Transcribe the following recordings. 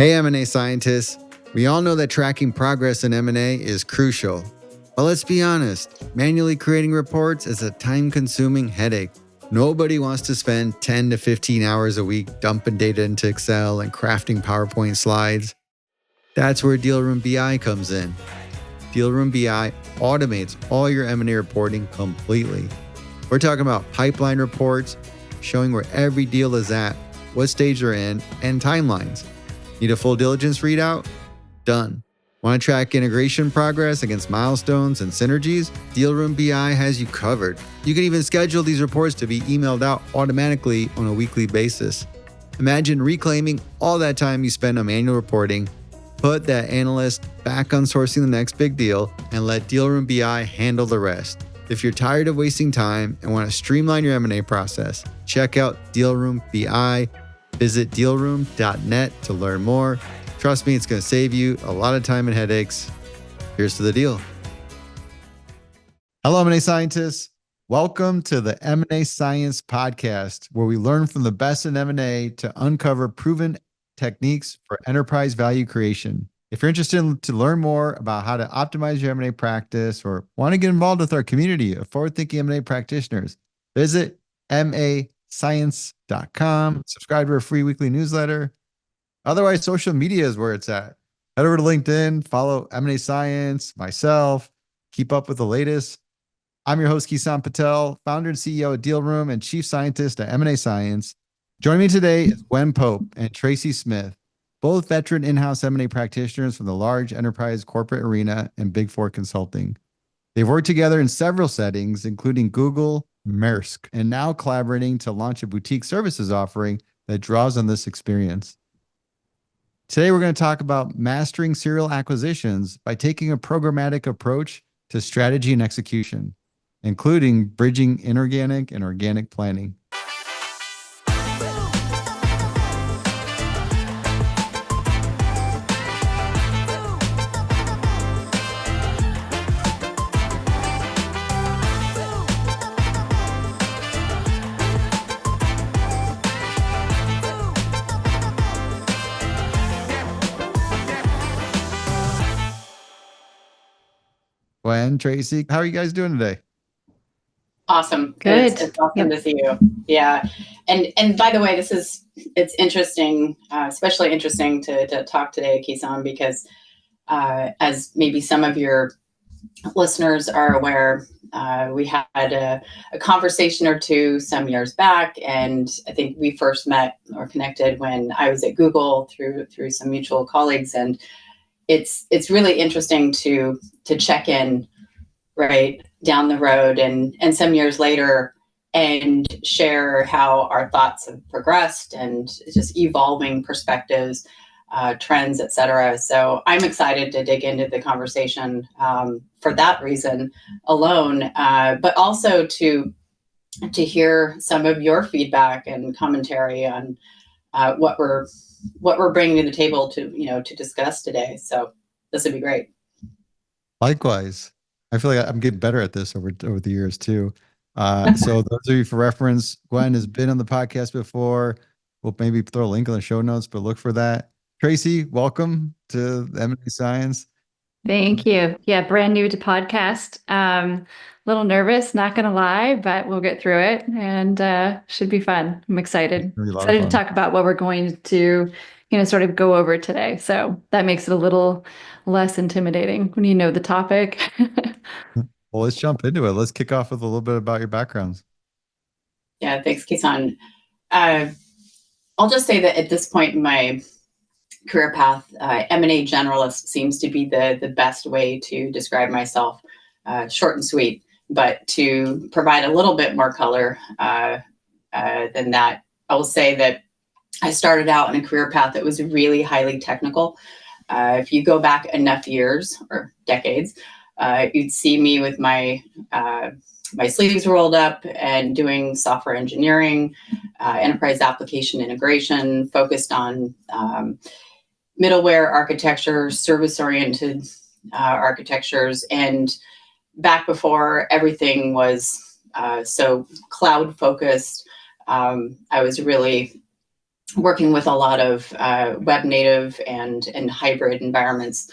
Hey M&A scientists, we all know that tracking progress in M&A is crucial. But let's be honest, manually creating reports is a time-consuming headache. Nobody wants to spend 10 to 15 hours a week dumping data into Excel and crafting PowerPoint slides. That's where Dealroom BI comes in. Dealroom BI automates all your M&A reporting completely. We're talking about pipeline reports, showing where every deal is at, what stage they're in, and timelines. Need a full diligence readout? Done. Want to track integration progress against milestones and synergies? Dealroom BI has you covered. You can even schedule these reports to be emailed out automatically on a weekly basis. Imagine reclaiming all that time you spend on manual reporting, put that analyst back on sourcing the next big deal, and let Dealroom BI handle the rest. If you're tired of wasting time and want to streamline your M&A process, check out Dealroom BI. Visit dealroom.net to learn more. Trust me, it's going to save you a lot of time and headaches. Here's to the deal. Hello, M&A scientists. Welcome to the M&A Science Podcast, where we learn from the best in M&A to uncover proven techniques for enterprise value creation. If you're interested to learn more about how to optimize your M&A practice or want to get involved with our community of forward-thinking M&A practitioners, visit mascience.com. Subscribe to our free weekly newsletter. Otherwise, social media is where it's at. Head over to LinkedIn, follow M&A Science, myself, keep up with the latest. I'm your host, Kisan Patel, founder and CEO of Dealroom and chief scientist at M&A Science. Joining me today is Gwen Pope and Tracie Smith, both veteran in-house M&A practitioners from the large enterprise corporate arena and Big Four consulting. They've worked together in several settings, including Google, Maersk, and now collaborating to launch a boutique services offering that draws on this experience. Today, we're going to talk about mastering serial acquisitions by taking a programmatic approach to strategy and execution, including bridging inorganic and organic planning. Gwen, Tracie, how are you guys doing today? Awesome. Good. It's awesome to see you. Yeah. And by the way, it's interesting, especially interesting to talk today, Kisan, because as maybe some of your listeners are aware, we had a conversation or two some years back, and I think we first met or connected when I was at Google through some mutual colleagues, and it's really interesting to check in right down the road and some years later and share how our thoughts have progressed and just evolving perspectives, trends, et cetera. So I'm excited to dig into the conversation for that reason alone, but also to hear some of your feedback and commentary on what we're bringing to the table to discuss today. So this would be great. Likewise. I feel like I'm getting better at this over the years too. So those of you for reference, Gwen has been on the podcast before. We'll maybe throw a link in the show notes, but look for that. Tracie, welcome to M&A Science. Thank you. Yeah, brand new to podcast. A little nervous, not going to lie, but we'll get through it and should be fun. I'm excited. Excited to talk about what we're going to, sort of go over today. So that makes it a little less intimidating when you know the topic. Well, let's jump into it. Let's kick off with a little bit about your backgrounds. Yeah, thanks, Kisan. I'll just say that at this point in my career path, M&A generalist seems to be the best way to describe myself, short and sweet. But to provide a little bit more color than that, I will say that I started out in a career path that was really highly technical. If you go back enough years or decades, you'd see me with my sleeves rolled up and doing software engineering, enterprise application integration, focused on middleware architecture, service-oriented architectures, and back before everything was so cloud-focused, I was really working with a lot of web native and hybrid environments,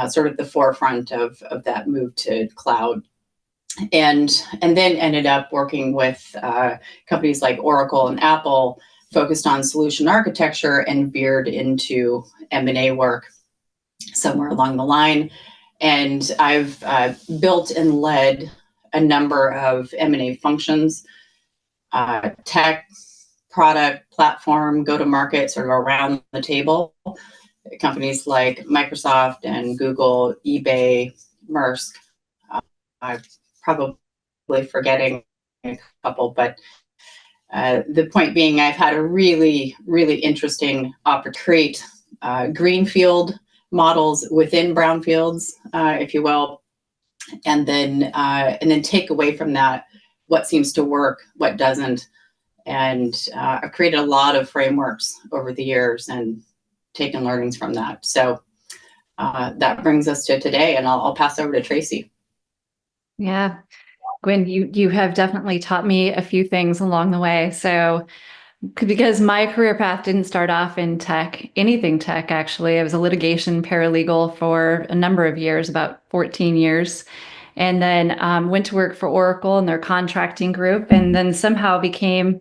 sort of the forefront of that move to cloud. And then ended up working with companies like Oracle and Apple, focused on solution architecture, and veered into M&A work somewhere along the line. And I've built and led a number of M&A functions, tech, product, platform, go-to-market, sort of around the table. Companies like Microsoft and Google, eBay, Maersk. I'm probably forgetting a couple, but the point being, I've had a really, really interesting opportunity to create greenfield models within brownfields, if you will, and then take away from that what seems to work, what doesn't. And I've created a lot of frameworks over the years and taken learnings from that. So that brings us to today, and I'll pass over to Tracie. Yeah, Gwen, you have definitely taught me a few things along the way. So because my career path didn't start off in tech, anything tech, actually. I was a litigation paralegal for a number of years, about 14 years, and then went to work for Oracle and their contracting group, and then somehow became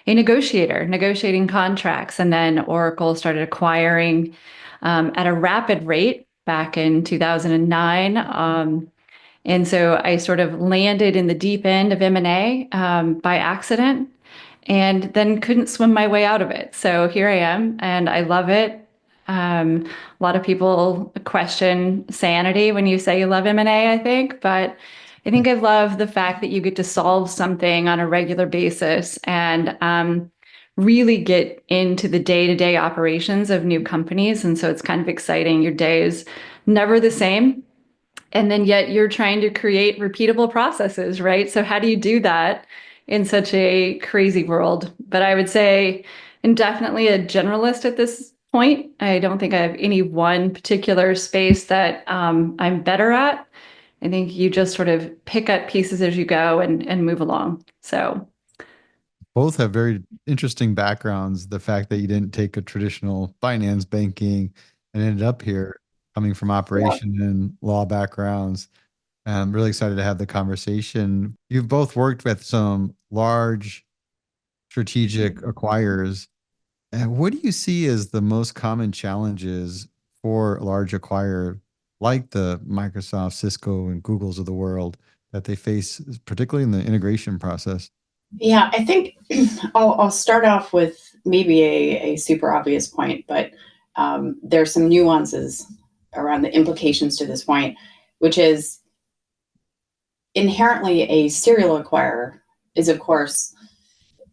a negotiator, negotiating contracts. And then Oracle started acquiring at a rapid rate back in 2009. And so I sort of landed in the deep end of M&A by accident, and then couldn't swim my way out of it. So here I am, and I love it. A lot of people question sanity when you say you love M&A, I think, but I think I love the fact that you get to solve something on a regular basis and really get into the day-to-day operations of new companies. And so it's kind of exciting. Your day is never the same. And then yet you're trying to create repeatable processes, right? So how do you do that in such a crazy world? But I would say I'm definitely a generalist at this point. I don't think I have any one particular space that I'm better at. I think you just sort of pick up pieces as you go and move along. So both have very interesting backgrounds. The fact that you didn't take a traditional finance banking and ended up here coming from operation and law backgrounds. I'm really excited to have the conversation. You've both worked with some large strategic acquirers. And what do you see as the most common challenges for a large acquirer like the Microsoft, Cisco, and Googles of the world that they face, particularly in the integration process? Yeah, I think I'll start off with maybe a super obvious point, but there's some nuances around the implications to this point, which is inherently a serial acquirer is, of course,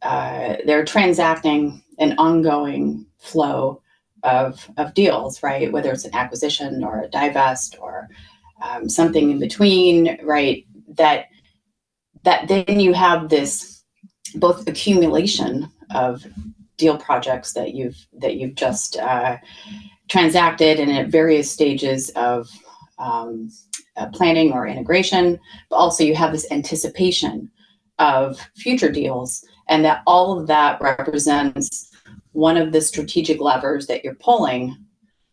they're transacting an ongoing flow of deals, right? Whether it's an acquisition or a divest or something in between, right? That then you have this both accumulation of deal projects that you've just transacted and at various stages of planning or integration, but also you have this anticipation of future deals, and that all of that represents one of the strategic levers that you're pulling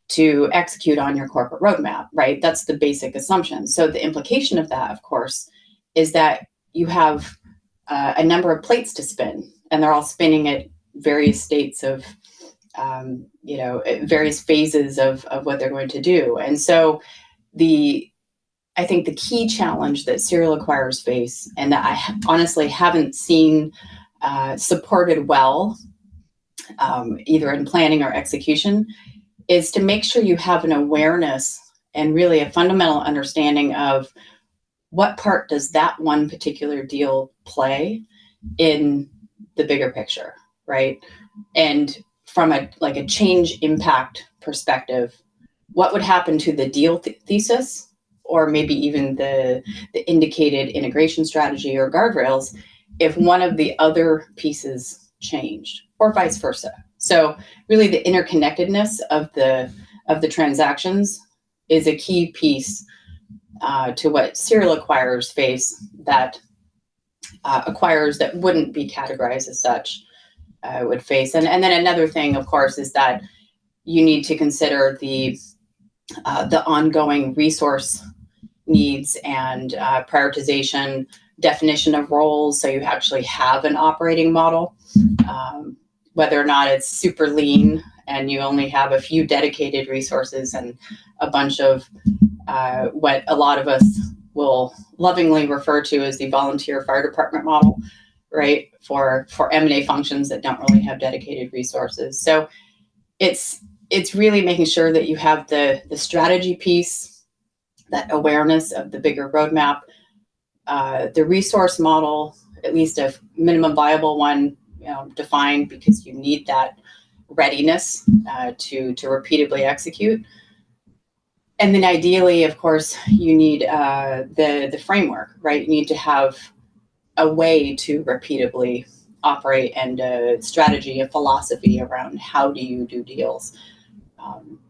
to execute on your corporate roadmap, right? That's the basic assumption. So the implication of that, of course, is that you have a number of plates to spin, and they're all spinning at various states of various phases of what they're going to do. And so I think the key challenge that serial acquirers face, and that I honestly haven't seen supported well, either in planning or execution, is to make sure you have an awareness and really a fundamental understanding of what part does that one particular deal play in the bigger picture, right? And from a change impact perspective, what would happen to the deal thesis, or maybe even the indicated integration strategy or guardrails, if one of the other pieces changed, or vice versa. So really the interconnectedness of the transactions is a key piece to what serial acquirers face that acquirers that wouldn't be categorized as such would face. And then another thing, of course, is that you need to consider the ongoing resource needs and prioritization, definition of roles, so you actually have an operating model. Whether or not it's super lean and you only have a few dedicated resources and a bunch of what a lot of us will lovingly refer to as the volunteer fire department model, right? For M&A functions that don't really have dedicated resources. So it's really making sure that you have the strategy piece, that awareness of the bigger roadmap, the resource model, at least a minimum viable one, defined, because you need that readiness to repeatably execute. And then ideally, of course, you need the framework, right? You need to have a way to repeatably operate and a strategy, a philosophy around how do you do deals.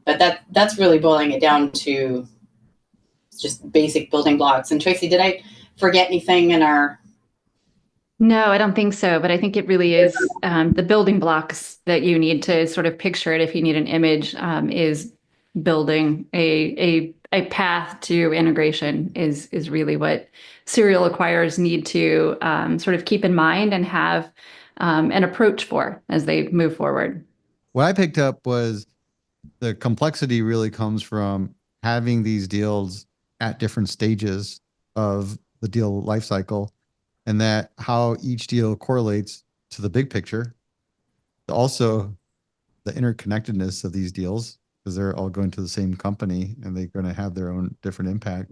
But that's really boiling it down to just basic building blocks. And Tracie, did I forget anything in our... No, I don't think so. But I think it really is the building blocks that you need to sort of picture it. If you need an image, is building a path to integration is really what serial acquirers need to sort of keep in mind and have an approach for as they move forward. What I picked up was the complexity really comes from having these deals at different stages of the deal life cycle, and that how each deal correlates to the big picture. Also, the interconnectedness of these deals, because they're all going to the same company and they're going to have their own different impact.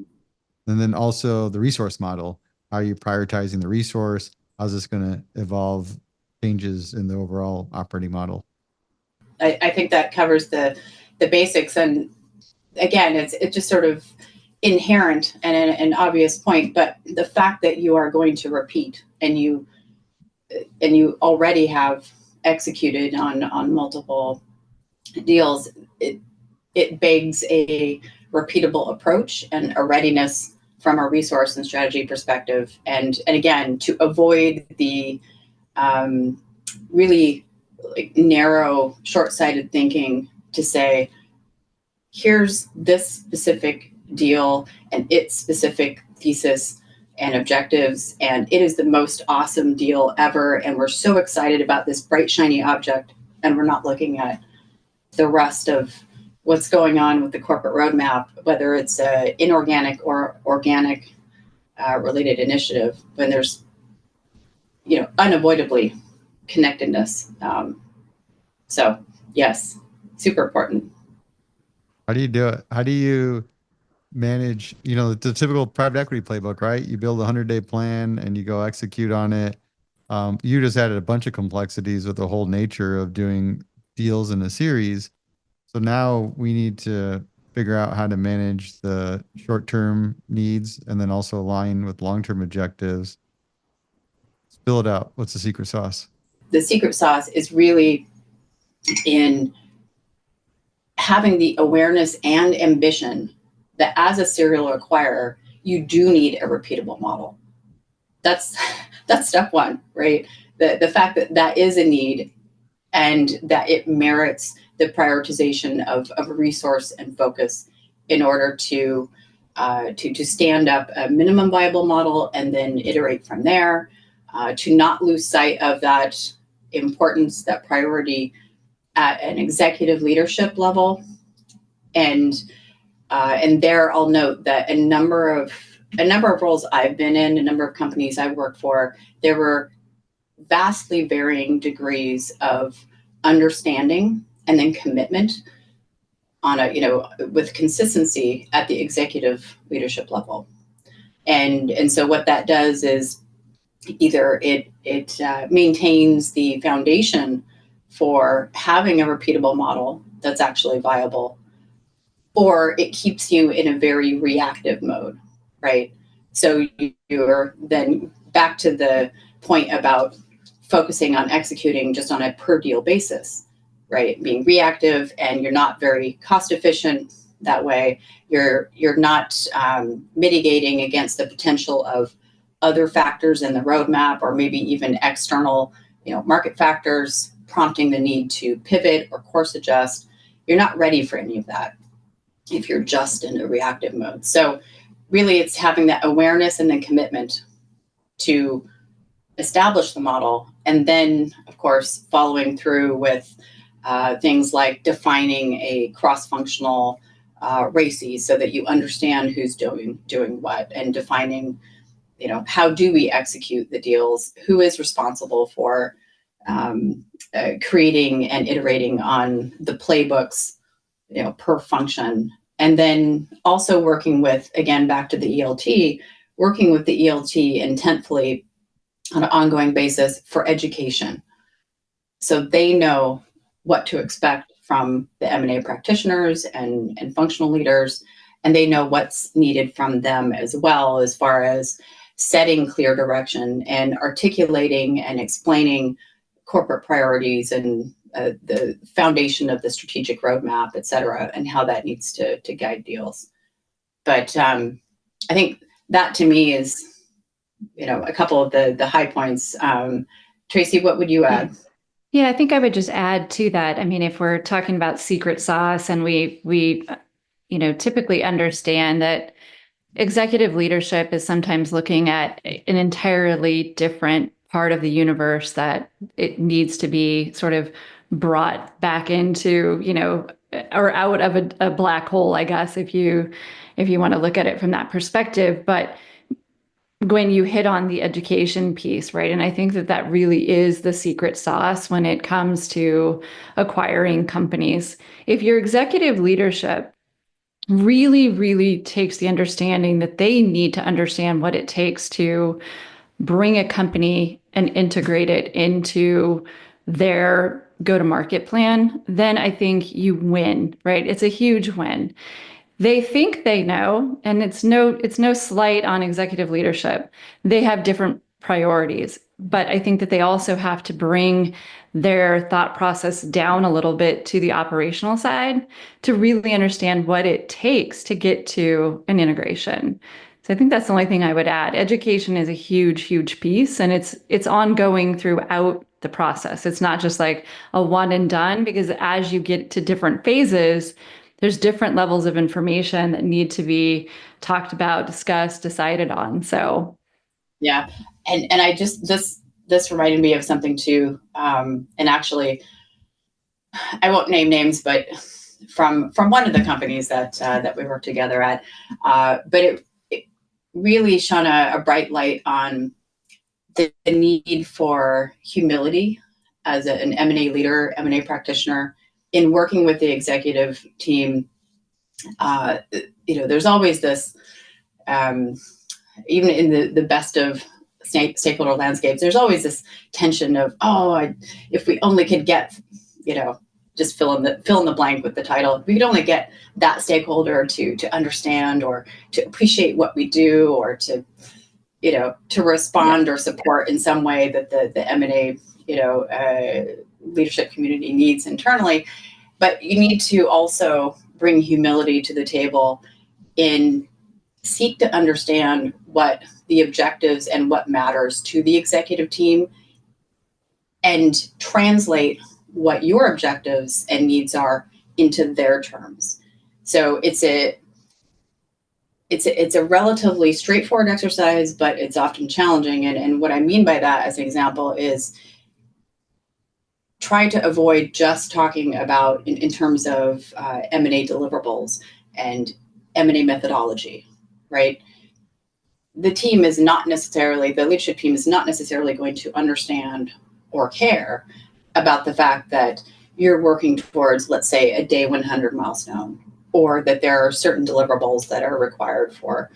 And then also the resource model. How are you prioritizing the resource? How's this going to evolve changes in the overall operating model? I think that covers the basics. And again, it's just sort of inherent and an obvious point, but the fact that you are going to repeat and you already have executed on multiple deals, it begs a repeatable approach and a readiness from a resource and strategy perspective. And again, to avoid the really narrow, short-sighted thinking to say, here's this specific deal and its specific thesis and objectives, and it is the most awesome deal ever, and we're so excited about this bright, shiny object, and we're not looking at the rest of what's going on with the corporate roadmap, whether it's an inorganic or organic related initiative, when there's unavoidably connectedness. So yes, super important. How do you do it? How do you manage, the typical private equity playbook, right? You build a 100-day plan and you go execute on it. You just added a bunch of complexities with the whole nature of doing deals in a series. So now we need to figure out how to manage the short-term needs and then also align with long-term objectives. Spill it out. What's the secret sauce? The secret sauce is really in having the awareness and ambition that as a serial acquirer, you do need a repeatable model. That's step one, right? The fact that is a need and that it merits the prioritization of resource and focus in order to stand up a minimum viable model and then iterate from there, to not lose sight of that importance, that priority at an executive leadership level. And there I'll note that a number of roles I've been in, a number of companies I've worked for, there were vastly varying degrees of understanding and then commitment on with consistency at the executive leadership level. And so what that does is either it maintains the foundation for having a repeatable model that's actually viable, or it keeps you in a very reactive mode, right? So you're then back to the point about focusing on executing just on a per deal basis, right? Being reactive, and you're not very cost efficient that way. You're not mitigating against the potential of other factors in the roadmap, or maybe even external market factors prompting the need to pivot or course adjust. You're not ready for any of that if you're just in a reactive mode. So really it's having that awareness and then commitment to establish the model, and then of course following through with things like defining a cross-functional RACI so that you understand who's doing what, and defining, how do we execute the deals, who is responsible for creating and iterating on the playbooks, per function. And then also working with, again, back to the ELT, working with the ELT intentfully on an ongoing basis for education. So they know what to expect from the M&A practitioners and functional leaders, and they know what's needed from them as well, as far as setting clear direction and articulating and explaining corporate priorities and the foundation of the strategic roadmap, et cetera, and how that needs to guide deals. But I think that to me is, a couple of the high points. Tracie, what would you add? Yeah, I think I would just add to that. I mean, if we're talking about secret sauce, and we typically understand that executive leadership is sometimes looking at an entirely different part of the universe that it needs to be sort of brought back into, or out of a black hole, I guess, if you want to look at it from that perspective. But Gwen, you hit on the education piece, right? And I think that really is the secret sauce when it comes to acquiring companies. If your executive leadership really, really takes the understanding that they need to understand what it takes to bring a company and integrate it into their go-to-market plan, then I think you win, right? It's a huge win. They think they know, and it's no slight on executive leadership. They have different priorities, but I think that they also have to bring their thought process down a little bit to the operational side to really understand what it takes to get to an integration. So I think that's the only thing I would add. Education is a huge, huge piece, and it's ongoing throughout the process. It's not just like a one and done, because as you get to different phases, there's different levels of information that need to be talked about, discussed, decided on. So, yeah, and I just this reminded me of something too. And actually, I won't name names, but from one of the companies that we work together at, but it really shone a bright light on the need for humility as an M&A leader, M&A practitioner, in working with the executive team. There's always this, even in the best of stakeholder landscapes, there's always this tension of, if we only could get, just fill in the blank with the title. If we could only get that stakeholder to understand or to appreciate what we do, or to respond or support in some way that the M&A, leadership community needs internally. But you need to also bring humility to the table in seek to understand what the objectives and what matters to the executive team, and translate what your objectives and needs are into their terms. So it's a relatively straightforward exercise, but it's often challenging. And what I mean by that, as an example, is try to avoid just talking about in terms of M&A deliverables and M&A methodology, right? The leadership team is not necessarily going to understand or care about the fact that you're working towards, let's say, a day 100 milestone, or that there are certain deliverables that are required for,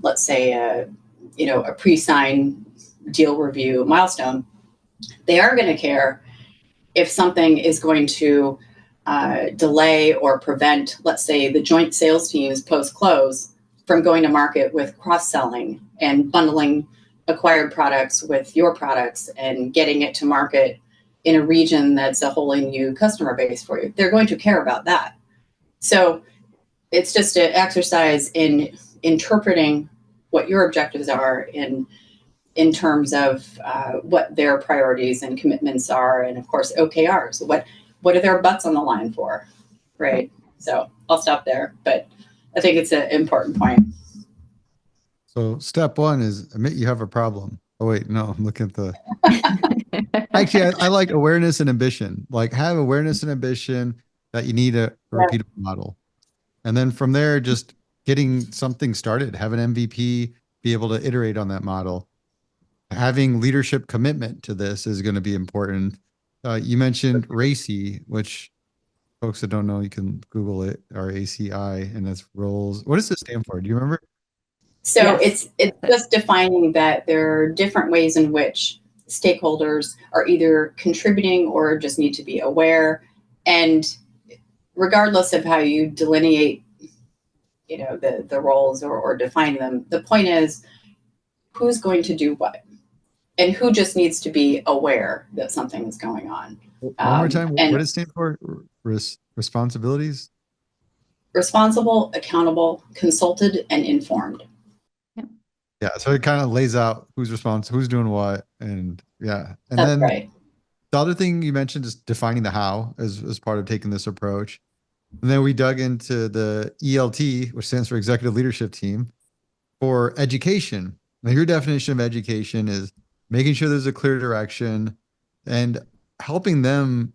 let's say, a pre-sign deal review milestone. They are going to care if something is going to delay or prevent, let's say, the joint sales teams post-close from going to market with cross-selling and bundling acquired products with your products and getting it to market in a region that's a wholly new customer base for you. They're going to care about that. So it's just an exercise in interpreting what your objectives are, in in terms of what their priorities and commitments are, and of course OKRs. What are their butts on the line for, right? So I'll stop there, but I think it's an important point. So step one is admit you have a problem. Oh wait, no, I'm looking at the. Actually, I like awareness and ambition. Like have awareness and ambition that you need a repeatable model, and then from there, just getting something started. Have an MVP, be able to iterate on that model. Having leadership commitment to this is going to be important. You mentioned RACI, which folks that don't know, you can Google it, RACI, and that's roles. What does it stand for? Do you remember? So it's just defining that there are different ways in which stakeholders are either contributing or just need to be aware. And regardless of how you delineate, the roles or define them, the point is who's going to do what and who just needs to be aware that something is going on. One more time, what does it stand for? Responsibilities? Responsible, accountable, consulted, and informed. Yeah, so it kind of lays out who's responsible, who's doing what, and yeah. And That's then right. the other thing you mentioned is defining the how as part of taking this approach. And then we dug into the ELT, which stands for Executive Leadership Team, for education. Now, your definition of education is making sure there's a clear direction and helping them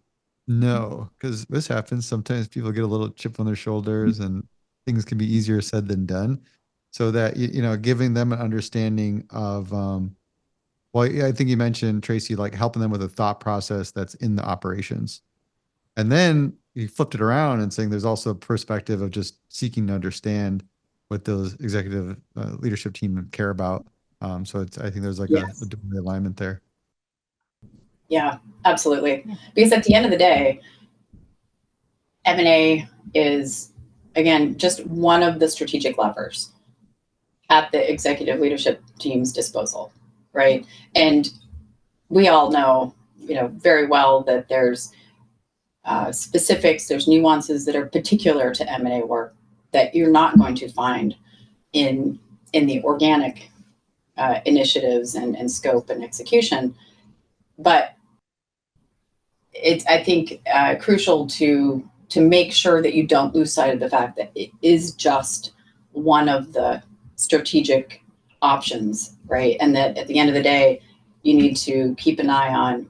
know, because this happens. Sometimes people get a little chip on their shoulders and things can be easier said than done. So that, giving them an understanding of, I think you mentioned, Tracie, like helping them with a thought process that's in the operations. And then you flipped it around and saying there's also a perspective of just seeking to understand what those executive leadership team care about. So I think there's like a different alignment there. Yeah, absolutely. Because at the end of the day, M&A is, again, just one of the strategic levers at the executive leadership team's disposal, right? And we all know, very well that there's specifics, there's nuances that are particular to M&A work that you're not going to find in the organic initiatives and scope and execution. But it's, I think, crucial to make sure that you don't lose sight of the fact that it is just one of the strategic options, right? And that at the end of the day, you need to keep an eye on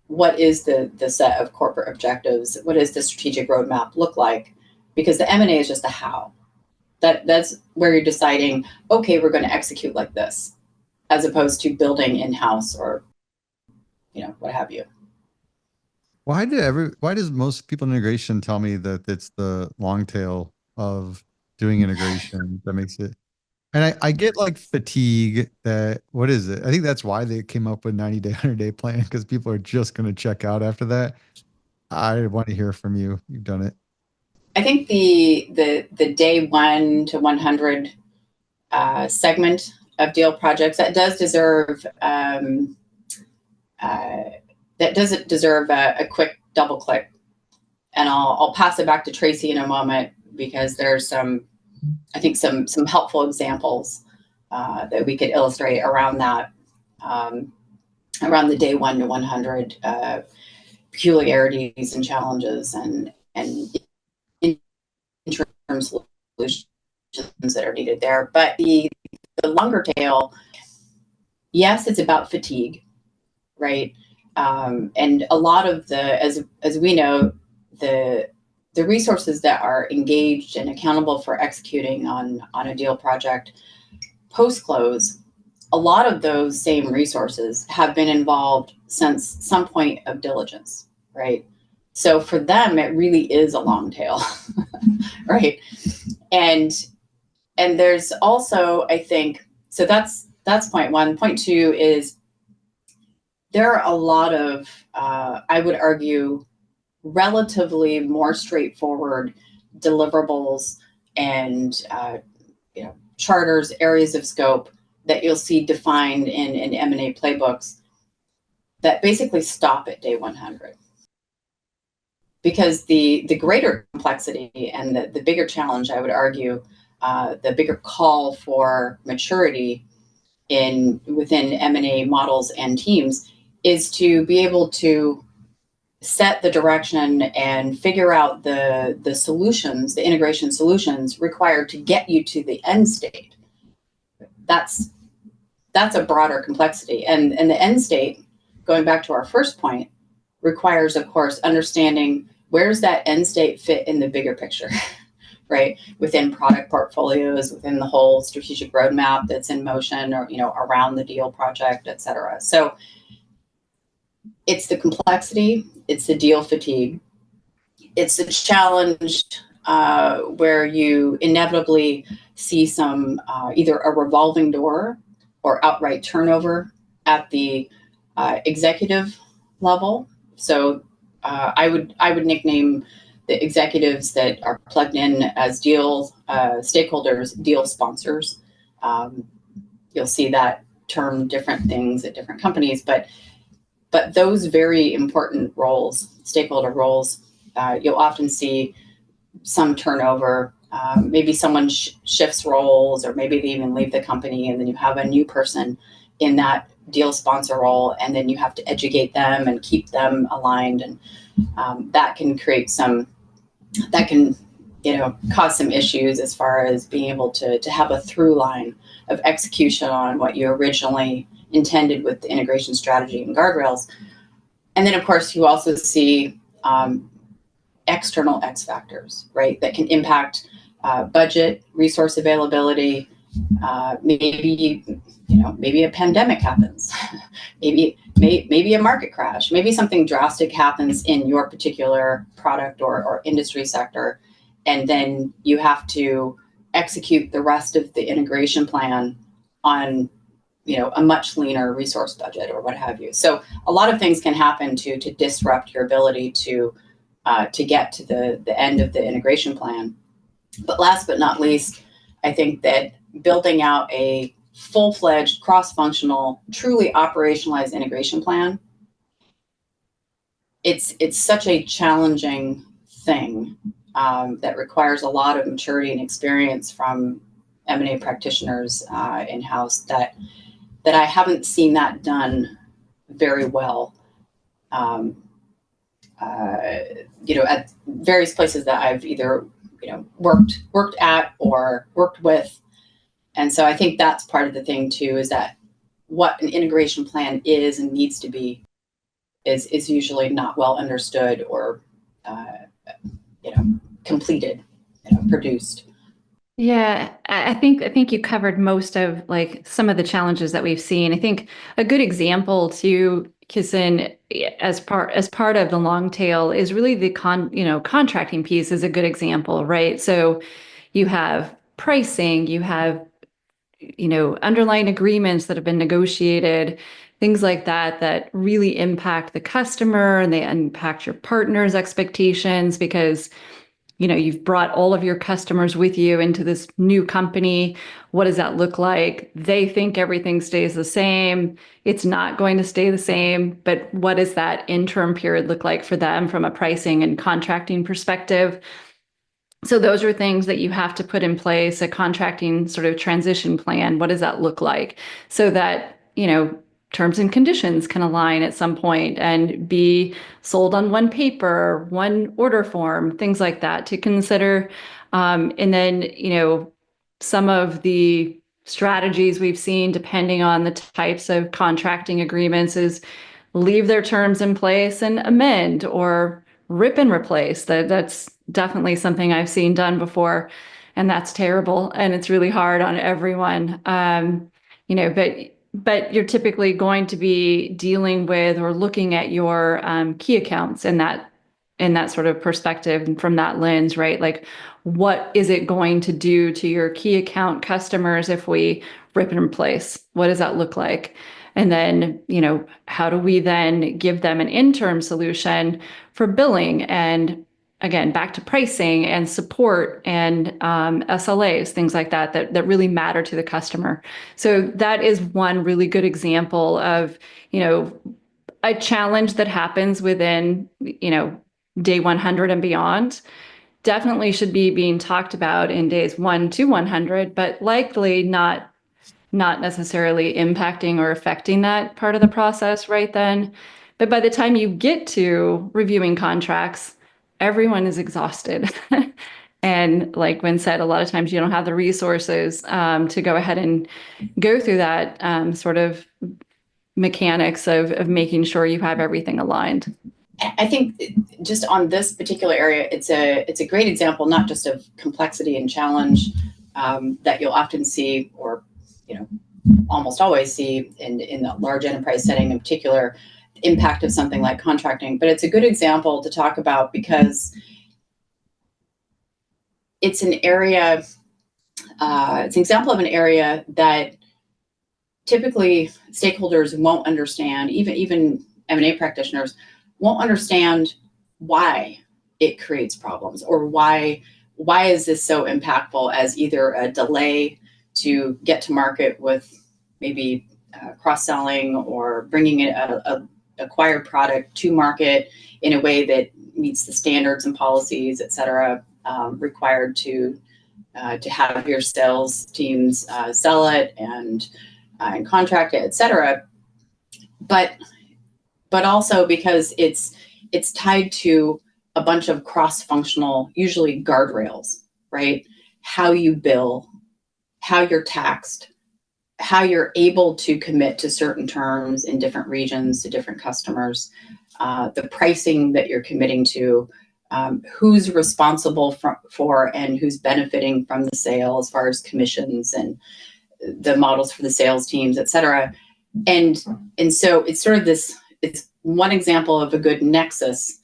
what is the set of corporate objectives, what does the strategic roadmap look like? Because the M&A is just a how. That's where you're deciding, okay, we're going to execute like this, as opposed to building in-house or, what have you. Why does most people in integration tell me that it's the long tail of doing integration that makes it? And I get like fatigue that, what is it? I think that's why they came up with 90-day, 100-day plan, because people are just going to check out after that. I want to hear from you. You've done it. I think the day 1 to 100 segment of deal projects, that does deserve a quick double click. And I'll pass it back to Tracie in a moment, because there's some helpful examples that we could illustrate around that, around the day 1 to 100 peculiarities and challenges and interim solutions that are needed there. But the longer tail, yes, it's about fatigue, right? And a lot of as we know, the resources that are engaged and accountable for executing on a deal project post-close, a lot of those same resources have been involved since some point of diligence, right? So for them, it really is a long tail, right? And there's also, I think, so that's point one. Point two is there are a lot of, I would argue, relatively more straightforward deliverables and charters, areas of scope that you'll see defined in M&A playbooks that basically stop at day 100. Because the greater complexity and the bigger challenge, I would argue, the bigger call for maturity within M&A models and teams is to be able to set the direction and figure out the solutions, the integration solutions required to get you to the end state. That's a broader complexity. And the end state, going back to our first point, requires, of course, understanding where's that end state fit in the bigger picture, right? Within product portfolios, within the whole strategic roadmap that's in motion, or, around the deal project, et cetera. So it's the complexity, it's the deal fatigue, it's the challenge where you inevitably see some either a revolving door or outright turnover at the executive level. So I would nickname the executives that are plugged in as deal stakeholders, deal sponsors. You'll see that term different things at different companies, but those very important roles, stakeholder roles, you'll often see some turnover. Maybe someone shifts roles, or maybe they even leave the company, and then you have a new person in that deal sponsor role, and then you have to educate them and keep them aligned, and that can create cause some issues as far as being able to have a through line of execution on what you originally intended with the integration strategy and guardrails. And then, of course, you also see external X factors, right, that can impact budget, resource availability. Maybe a pandemic happens. maybe a market crash. Maybe something drastic happens in your particular product or industry sector, and then you have to execute the rest of the integration plan on a much leaner resource budget or what have you. So a lot of things can happen to disrupt your ability to get to the end of the integration plan. But last but not least, I think that building out a full-fledged, cross-functional, truly operationalized integration plan, it's such a challenging thing that requires a lot of maturity and experience from M&A practitioners in-house that I haven't seen that done very well. At various places that I've either worked at or worked with. And so I think that's part of the thing too, is that what an integration plan is and needs to be is usually not well understood or completed, produced. Yeah, I think you covered most of some of the challenges that we've seen. I think a good example too, Kisan, as part of the long tail is really the contracting piece is a good example, right? So you have pricing, you have underlying agreements that have been negotiated, things like that really impact the customer, and they impact your partner's expectations because you've brought all of your customers with you into this new company. What does that look like? They think everything stays the same. It's not going to stay the same, but what does that interim period look like for them from a pricing and contracting perspective? So those are things that you have to put in place, a contracting sort of transition plan. What does that look like? So that, terms and conditions can align at some point and be sold on one paper, one order form, things like that to consider. And then, some of the strategies we've seen, depending on the types of contracting agreements, is leave their terms in place and amend or rip and replace. That's definitely something I've seen done before, and that's terrible. And it's really hard on everyone. But you're typically going to be dealing with or looking at your key accounts in that sort of perspective and from that lens, right? Like, what is it going to do to your key account customers if we rip and replace? What does that look like? And then, how do we then give them an interim solution for billing? And again, back to pricing and support and SLAs, things like that really matter to the customer. So that is one really good example of, a challenge that happens within, day 100 and beyond. Definitely should be being talked about in days 1 to 100, but likely not not necessarily impacting or affecting that part of the process right then. But by the time you get to reviewing contracts, everyone is exhausted. And like Gwen said, a lot of times you don't have the resources to go ahead and go through that sort of mechanics of making sure you have everything aligned. I think just on this particular area, it's a great example, not just of complexity and challenge that you'll often see, or almost always see in the large enterprise setting, in particular, the impact of something like contracting. But it's a good example to talk about because it's an area. It's an example of an area that typically stakeholders won't understand. Even M&A practitioners won't understand why it creates problems, or why is this so impactful as either a delay to get to market with maybe cross-selling, or bringing a acquired product to market in a way that meets the standards and policies, et cetera, required to have your sales teams sell it and contract it, et cetera. But also because it's tied to a bunch of cross-functional, usually guardrails, right? How you bill, how you're taxed, how you're able to commit to certain terms in different regions to different customers, the pricing that you're committing to, who's responsible for and who's benefiting from the sale as far as commissions and the models for the sales teams, et cetera. And so it's sort of this, it's one example of a good nexus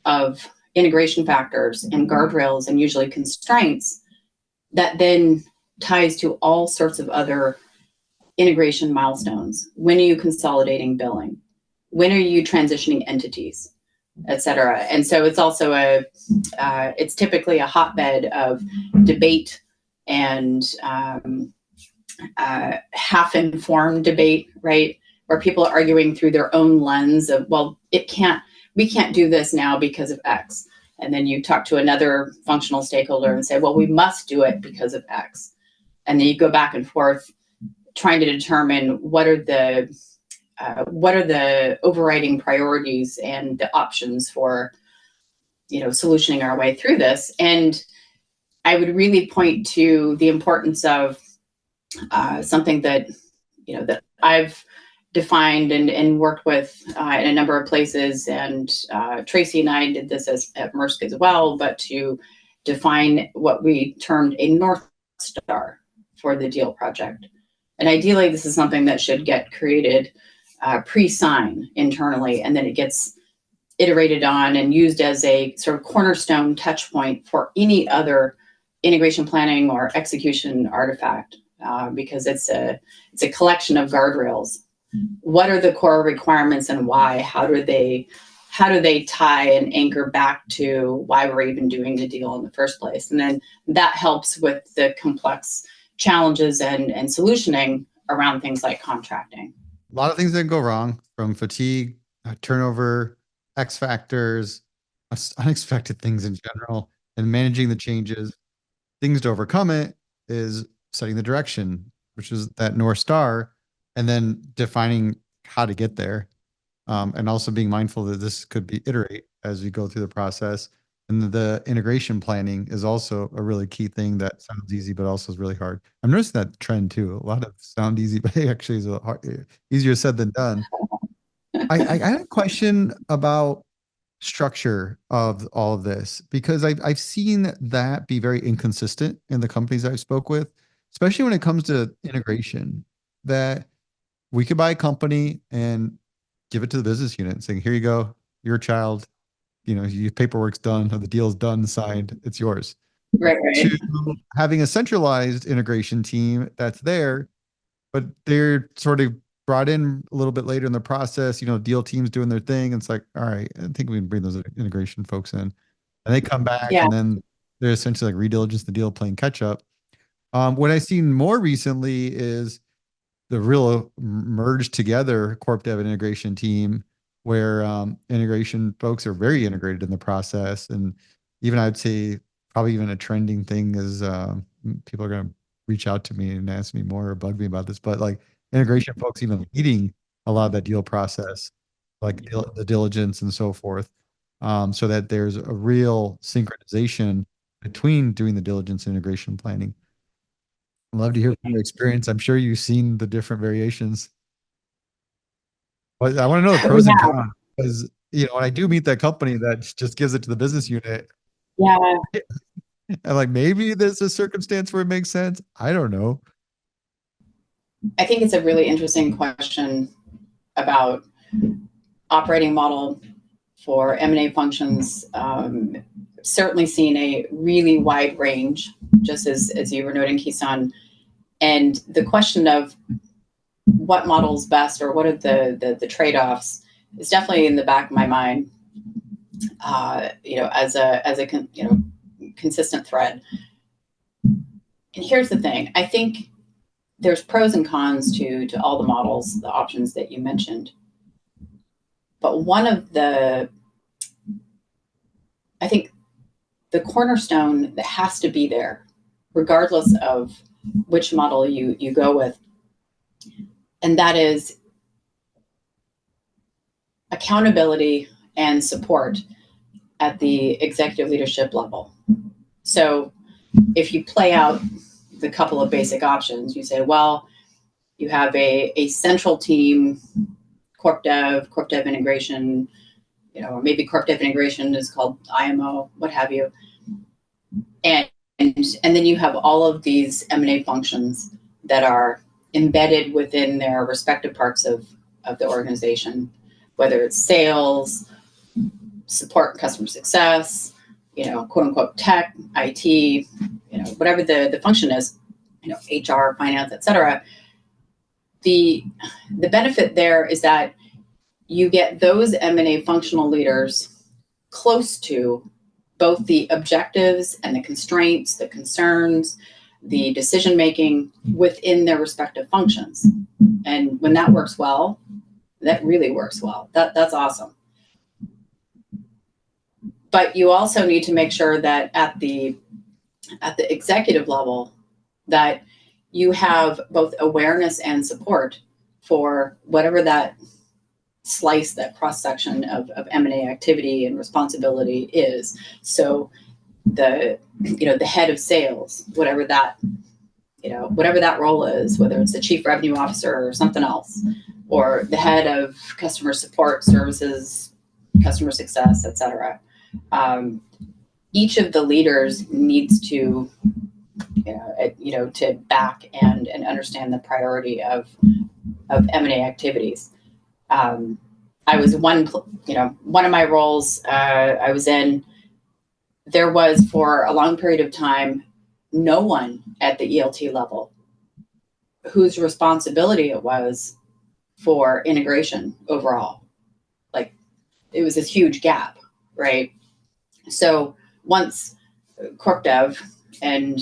of integration factors and guardrails and usually constraints that then ties to all sorts of other integration milestones. When are you consolidating billing? When are you transitioning entities, et cetera? And so it's also it's typically a hotbed of debate and half-informed debate, right? Where people are arguing through their own lens of, well, we can't do this now because of X. And then you talk to another functional stakeholder and say, well, we must do it because of X. And then you go back and forth trying to determine what are the overriding priorities and the options for, solutioning our way through this. And I would really point to the importance of something that, that I've defined and worked with in a number of places. And Tracie and I did this at Maersk as well, but to define what we termed a North Star for the deal project. And ideally, this is something that should get created pre-sign internally, and then it gets iterated on and used as a sort of cornerstone touch point for any other integration planning or execution artifact, because it's a collection of guardrails. What are the core requirements and why? How do they tie and anchor back to why we're even doing the deal in the first place? And then that helps with the complex challenges and solutioning around things like contracting. A lot of things that go wrong, from fatigue, turnover, X factors, unexpected things in general, and managing the changes. Things to overcome it is setting the direction, which is that North Star, and then defining how to get there. And also being mindful that this could be iterate as we go through the process. And the integration planning is also a really key thing that sounds easy, but also is really hard. I'm noticing that trend too. A lot of sound easy, but it actually is easier said than done. I had a question about structure of all of this, because I've seen that be very inconsistent in the companies I've spoke with, especially when it comes to integration, that we could buy a company and give it to the business unit saying, here you go, your child, your paperwork's done, or the deal's done, signed, it's yours. Right. To having a centralized integration team that's there, but they're sort of brought in a little bit later in the process, deal teams doing their thing. And it's like, all right, I think we can bring those integration folks in, and they come back, and then they're essentially like re-diligence the deal, playing catch up. What I've seen more recently is the real merged together corp dev and integration team, where integration folks are very integrated in the process. And even I'd say probably even a trending thing is people are going to reach out to me and ask me more or bug me about this, but like integration folks even leading a lot of that deal process, like the diligence and so forth, so that there's a real synchronization between doing the diligence and integration planning. I'd love to hear from your experience. I'm sure you've seen the different variations. But I want to know the pros and cons, because when I do meet that company that just gives it to the business unit, Yeah. I'm like, maybe there's a circumstance where it makes sense. I don't know. I think it's a really interesting question about operating model for M&A functions. Certainly seen a really wide range, just as you were noting, Kisan. And the question of what model is best or what are the trade-offs is definitely in the back of my mind, as a consistent thread. And here's the thing. I think there's pros and cons to all the models, the options that you mentioned. But I think the cornerstone that has to be there, regardless of which model you go with, and that is accountability and support at the executive leadership level. So if you play out the couple of basic options, you say, well, you have a central team, corp dev integration, or maybe corp dev integration is called IMO, what have you. And then you have all of these M&A functions that are embedded within their respective parts of the organization, whether it's sales, support and customer success, quote unquote tech, IT, whatever the function is, HR, finance, et cetera. The benefit there is that you get those M&A functional leaders close to both the objectives and the constraints, the concerns, the decision-making within their respective functions. And when that works well, that really works well. That's awesome. But you also need to make sure that at the executive level, that you have both awareness and support for whatever that slice, that cross-section of M&A activity and responsibility is. So the head of sales, whatever that role is, whether it's the chief revenue officer or something else, or the head of customer support services, customer success, et cetera. Each of the leaders needs to to back and understand the priority of M&A activities. I was one of my roles I was in, there was for a long period of time no one at the ELT level whose responsibility it was for integration overall. Like, it was this huge gap, right? So once corp dev and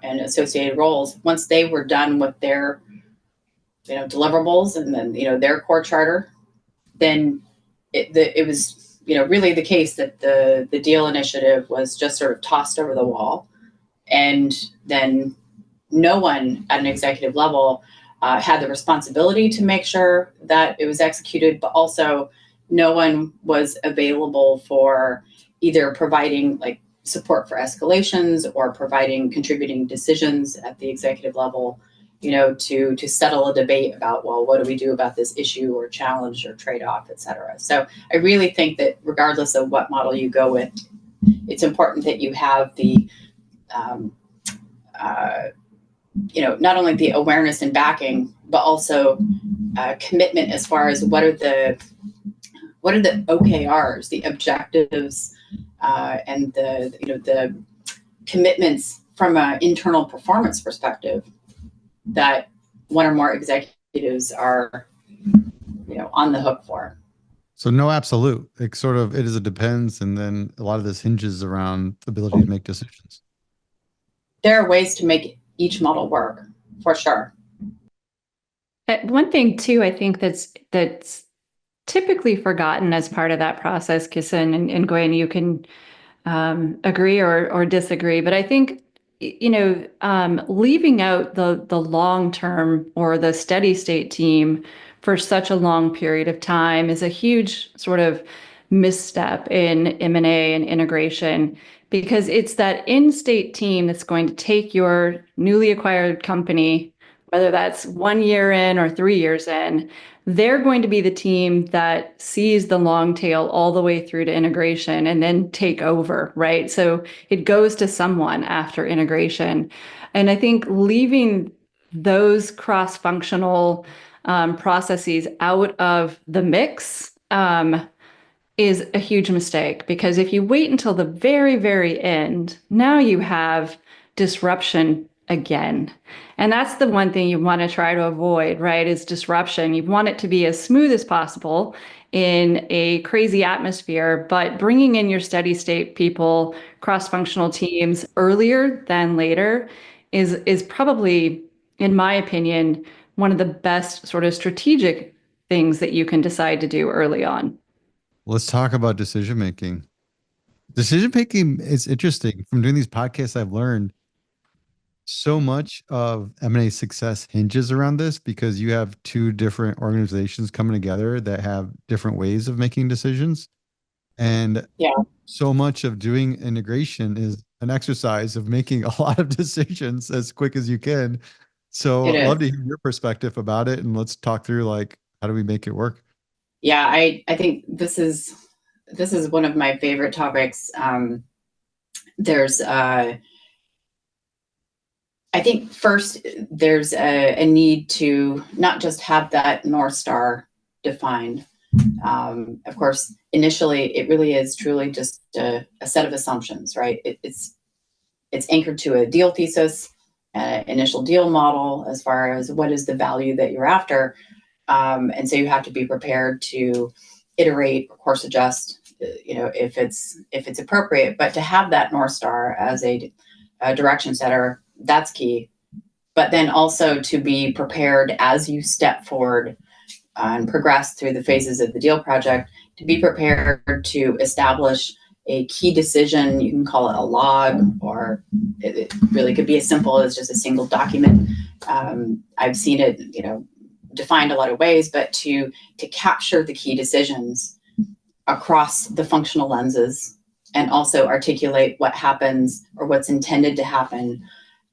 associated roles, once they were done with their deliverables and then their core charter, then it was really the case that the deal initiative was just sort of tossed over the wall, and then no one at an executive level had the responsibility to make sure that it was executed, but also no one was available for either providing like support for escalations or contributing decisions at the executive level, to settle a debate about, well, what do we do about this issue or challenge or trade-off, et cetera. So I really think that regardless of what model you go with, it's important that you have the, not only the awareness and backing, but also commitment as far as what are the OKRs, the objectives, and the commitments from an internal performance perspective that one or more executives are, on the hook for. So no absolute. It is a depends, and then a lot of this hinges around the ability to make decisions. There are ways to make each model work, for sure. One thing too, I think that's typically forgotten as part of that process, Kisan and Gwen, you can agree or disagree, but I think leaving out the long term or the steady state team for such a long period of time is a huge sort of misstep in M&A and integration, because it's that in-state team that's going to take your newly acquired company, whether that's 1 year in or 3 years in. They're going to be the team that sees the long tail all the way through to integration and then take over, right? So it goes to someone after integration. And I think leaving those cross-functional processes out of the mix is a huge mistake, because if you wait until the very, very end, now you have disruption again. And that's the one thing you want to try to avoid, right? Is disruption. You want it to be as smooth as possible in a crazy atmosphere, but bringing in your steady state people, cross-functional teams earlier than later is probably, in my opinion, one of the best sort of strategic things that you can decide to do early on. Let's talk about decision making. Decision making is interesting. From doing these podcasts, I've learned so much of M&A success hinges around this, because you have two different organizations coming together that have different ways of making decisions. And so much of doing integration is an exercise of making a lot of decisions as quick as you can. So I'd love to hear your perspective about it. And let's talk through, like, how do we make it work? Yeah, I think this is one of my favorite topics. There's I think first there's a need to not just have that North Star defined. Of course, initially it really is truly just a set of assumptions, right? It's anchored to a deal thesis, initial deal model, as far as what is the value that you're after. And so you have to be prepared to iterate, of course, adjust, if it's appropriate, but to have that North Star as a direction setter, that's key. But then also to be prepared as you step forward and progress through the phases of the deal project, to be prepared to establish a key decision. You can call it a log, or it really could be as simple as just a single document. I've seen it, defined a lot of ways, but to capture the key decisions across the functional lenses, and also articulate what happens or what's intended to happen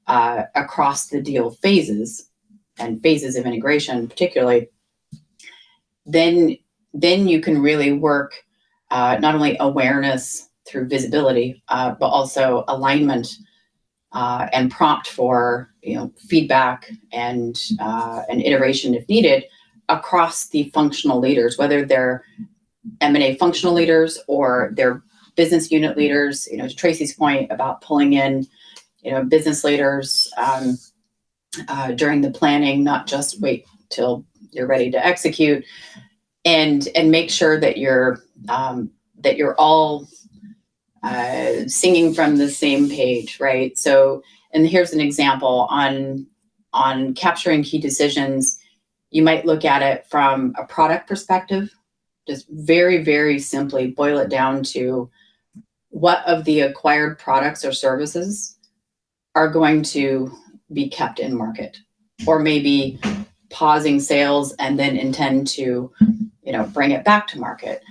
across the deal phases and phases of integration, particularly, then you can really work not only awareness through visibility, but also alignment and prompt for feedback and iteration if needed across the functional leaders, whether they're M&A functional leaders or they're business unit leaders. To Tracie's point about pulling in business leaders during the planning, not just wait till you're ready to execute, and make sure that you're all singing from the same page, right? So, and here's an example on capturing key decisions. You might look at it from a product perspective, just very, very simply boil it down to what of the acquired products or services are going to be kept in market, or maybe pausing sales and then intend to, bring it back to market.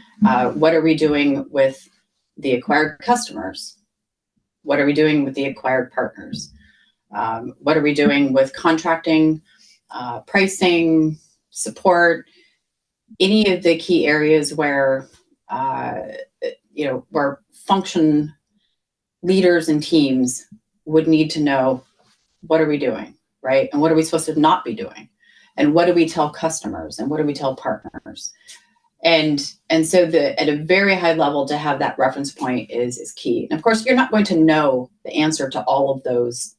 What are we doing with the acquired customers? What are we doing with the acquired partners? What are we doing with contracting, pricing, support? Any of the key areas where, where function leaders and teams would need to know, what are we doing, right? And what are we supposed to not be doing? And what do we tell customers? And what do we tell partners? And so at a very high level, to have that reference point is key. And of course, you're not going to know the answer to all of those,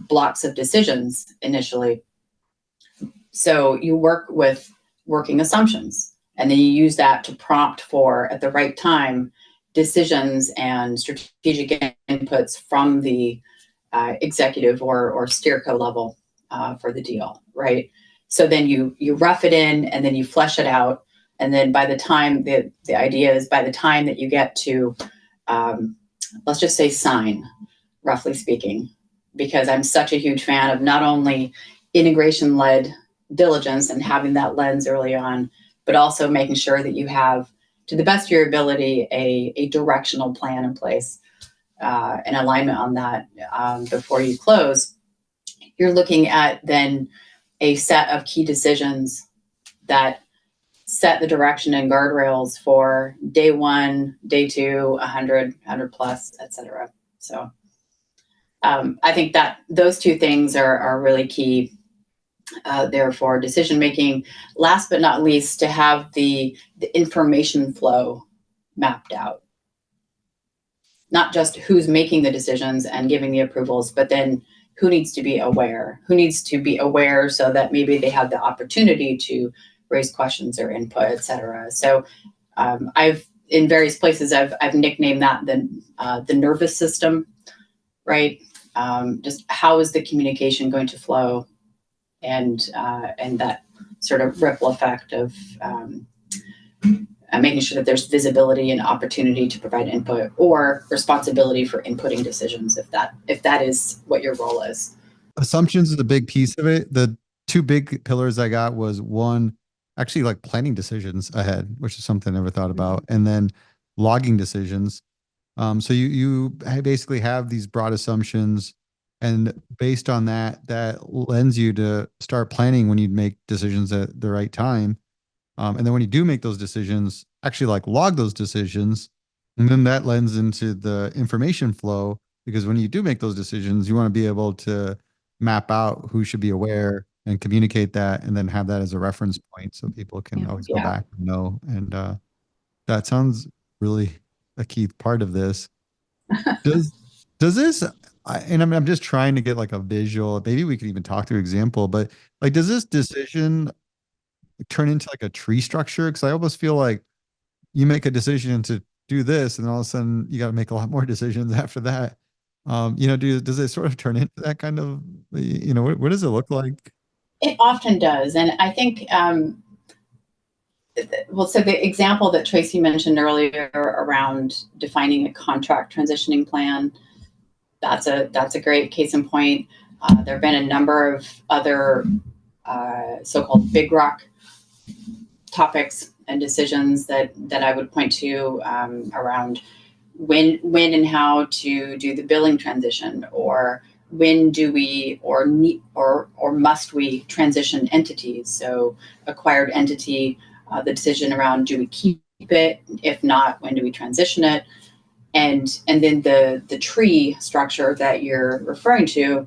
blocks of decisions initially. So you work with working assumptions, and then you use that to prompt for, at the right time, decisions and strategic inputs from the executive or steerco level for the deal, right? So then you rough it in, and then you flesh it out. And then by the time, the idea is by the time that you get to, let's just say sign, roughly speaking, because I'm such a huge fan of not only integration-led diligence and having that lens early on, but also making sure that you have, to the best of your ability, a directional plan in place, and alignment on that before you close. You're looking at then a set of key decisions that set the direction and guardrails for day one, day two, 100 plus, et cetera. So I think that those two things are really key there for decision making. Last but not least, to have the information flow mapped out. Not just who's making the decisions and giving the approvals, but then who needs to be aware? Who needs to be aware so that maybe they have the opportunity to raise questions or input, et cetera. So I've, in various places, I've nicknamed that the nervous system, right? Just how is the communication going to flow, and that sort of ripple effect of making sure that there's visibility and opportunity to provide input, or responsibility for inputting decisions, if that is what your role is. Assumptions is a big piece of it. The two big pillars I got was one, actually like planning decisions ahead, which is something I never thought about, and then logging decisions. So you basically have these broad assumptions, and based on that lends you to start planning when you make decisions at the right time. And then when you do make those decisions, actually like log those decisions. And then that lends into the information flow, because when you do make those decisions, you want to be able to map out who should be aware and communicate that, and then have that as a reference point so people can always go back and know. And that sounds really a key part of this. Does this, and I'm just trying to get like a visual, maybe we could even talk through example, but like, does this decision turn into like a tree structure? Because I almost feel like you make a decision to do this, and all of a sudden you got to make a lot more decisions after that. Does it sort of turn into that kind of, what does it look like? It often does. And I think, so the example that Tracie mentioned earlier around defining a contract transitioning plan, that's a great case in point. There have been a number of other so-called big rock topics and decisions that I would point to around when and how to do the billing transition, or when do we or must we transition entities? So acquired entity, the decision around, do we keep it? If not, when do we transition it? And then the tree structure that you're referring to,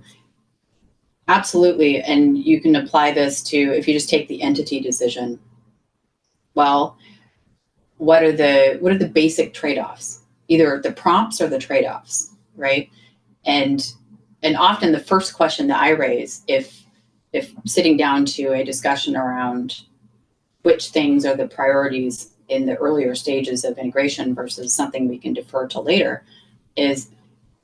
absolutely. And you can apply this to, if you just take the entity decision. Well, what are the basic trade-offs? Either the prompts or the trade-offs, right? And often the first question that I raise, if sitting down to a discussion around which things are the priorities in the earlier stages of integration versus something we can defer to later, is,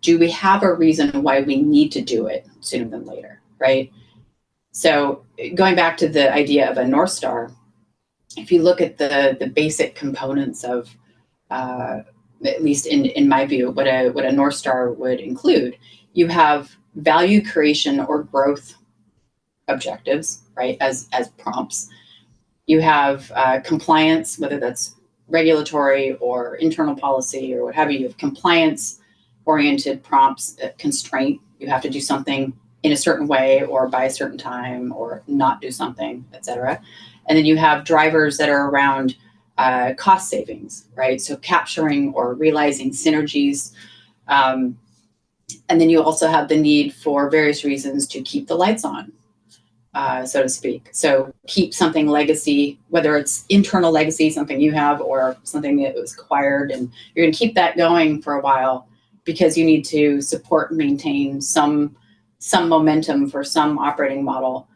do we have a reason why we need to do it sooner than later, right? So going back to the idea of a North Star, if you look at the basic components of, at least in my view, what a North Star would include, you have value creation or growth objectives, right, as prompts. You have compliance, whether that's regulatory or internal policy or what have you. You have compliance-oriented prompts, constraint. You have to do something in a certain way or by a certain time, or not do something, et cetera. And then you have drivers that are around cost savings, right? So capturing or realizing synergies. And then you also have the need for various reasons to keep the lights on, so to speak. So keep something legacy, whether it's internal legacy, something you have, or something that was acquired, and you're going to keep that going for a while because you need to support and maintain some momentum for some operating model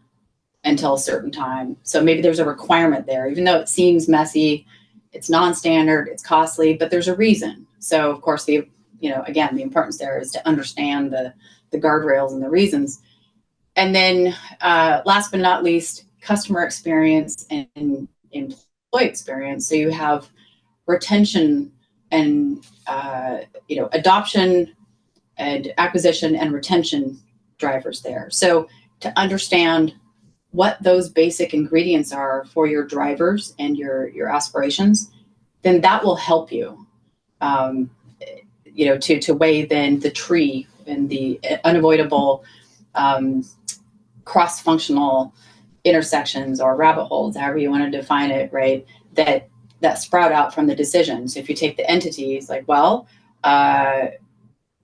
until a certain time. So maybe there's a requirement there, even though it seems messy, it's non-standard, it's costly, but there's a reason. So of course, the importance there is to understand the guardrails and the reasons. And then last but not least, customer experience and employee experience. So you have retention and adoption and acquisition and retention drivers there. So to understand what those basic ingredients are for your drivers and your aspirations, then that will help you, to weigh then the tree and the unavoidable cross-functional intersections or rabbit holes, however you want to define it, right? That sprout out from the decisions. If you take the entities, like, well,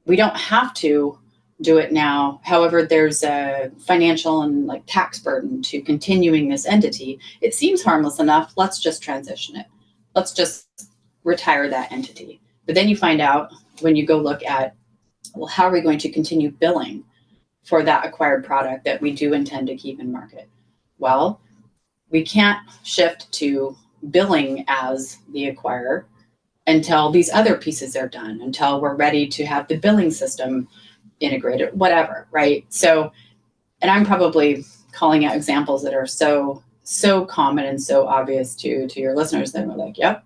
we don't have to do it now. However, there's a financial and like tax burden to continuing this entity. It seems harmless enough. Let's just transition it. Let's just retire that entity. But then you find out when you go look at, well, how are we going to continue billing for that acquired product that we do intend to keep in market? Well, we can't shift to billing as the acquirer until these other pieces are done, until we're ready to have the billing system integrated, whatever, right? So, and I'm probably calling out examples that are so common and so obvious to your listeners that we're like, yep,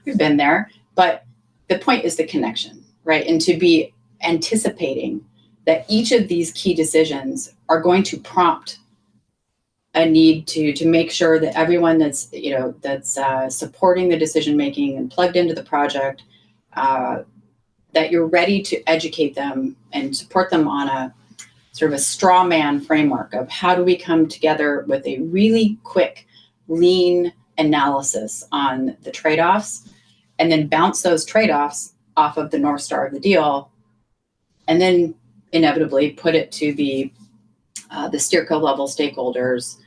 we've been there. But the point is the connection, right? And to be anticipating that each of these key decisions are going to prompt a need to make sure that everyone that's supporting the decision making and plugged into the project, that you're ready to educate them and support them on a sort of a straw man framework of how do we come together with a really quick, lean analysis on the trade-offs, and then bounce those trade-offs off of the North Star of the deal, and then inevitably put it to the steerco level stakeholders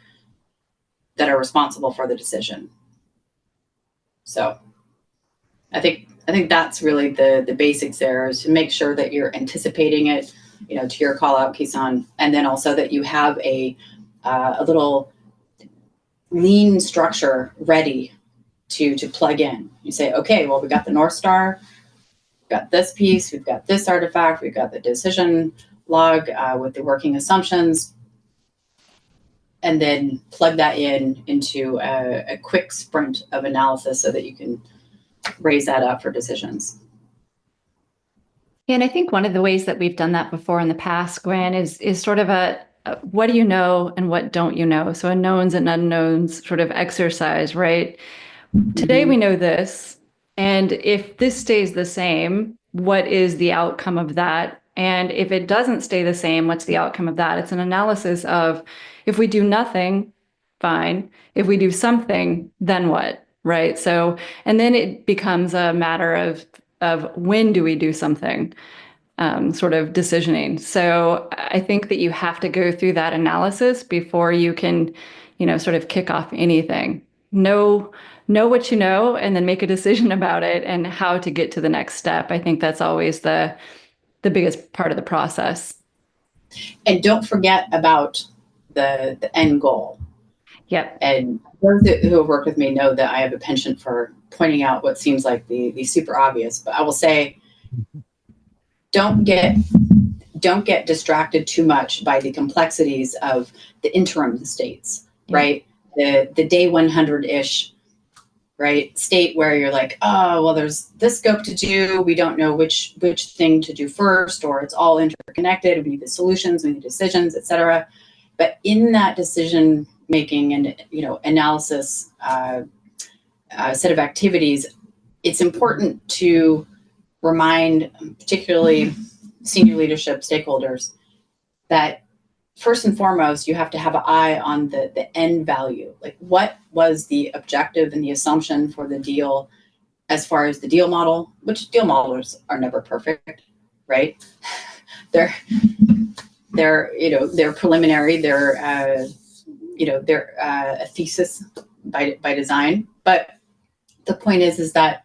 that are responsible for the decision. So I think that's really the basics there, is to make sure that you're anticipating it, to your call out, Kisan, and then also that you have a little lean structure ready to plug in. You say, okay, well, we got the North Star, we've got this piece, we've got this artifact, we've got the decision log with the working assumptions, and then plug that into a quick sprint of analysis so that you can raise that up for decisions. And I think one of the ways that we've done that before in the past, Gwen, is sort of a what do you know and what don't you know? So a knowns and unknowns sort of exercise, right? Today we know this, and if this stays the same, what is the outcome of that? And if it doesn't stay the same, what's the outcome of that? It's an analysis of, if we do nothing, fine. If we do something, then what, right? So, and then it becomes a matter of when do we do something, sort of decisioning. So I think that you have to go through that analysis before you can, sort of kick off anything. Know what you know, and then make a decision about it and how to get to the next step. I think that's always the biggest part of the process. And don't forget about the end goal. Yep. And those who have worked with me know that I have a penchant for pointing out what seems like the super obvious. But I will say, don't get distracted too much by the complexities of the interim states, right? The day 100-ish, right, state where you're like, oh, well, there's this scope to do. We don't know which thing to do first, or it's all interconnected. We need the solutions, we need decisions, et cetera. But in that decision making and analysis set of activities, it's important to remind, particularly senior leadership stakeholders, that first and foremost, you have to have an eye on the end value. Like, what was the objective and the assumption for the deal as far as the deal model, which deal models are never perfect, right? They're preliminary, they're a thesis by design. But the point is that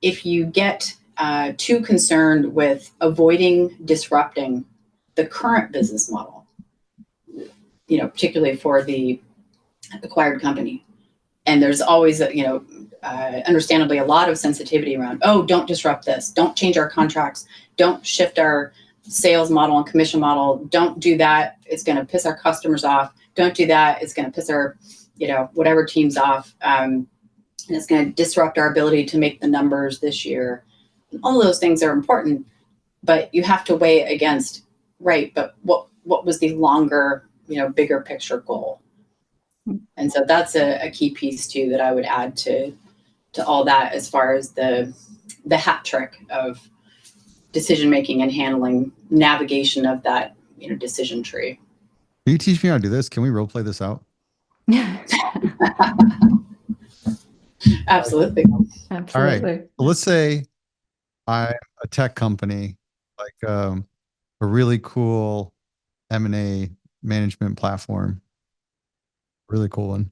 if you get too concerned with avoiding disrupting the current business model, particularly for the acquired company, and there's always understandably a lot of sensitivity around, oh, don't disrupt this, don't change our contracts, don't shift our sales model and commission model, don't do that, it's going to piss our customers off, don't do that, it's going to piss our whatever teams off, and it's going to disrupt our ability to make the numbers this year. All of those things are important, but you have to weigh it against, right, but what was the longer, bigger picture goal? And so that's a key piece too that I would add to all that, as far as the hat trick of decision making and handling navigation of that decision tree. Can you teach me how to do this? Can we role play this out? Absolutely. All right. So let's say I'm a tech company, like a really cool M&A management platform, really cool one.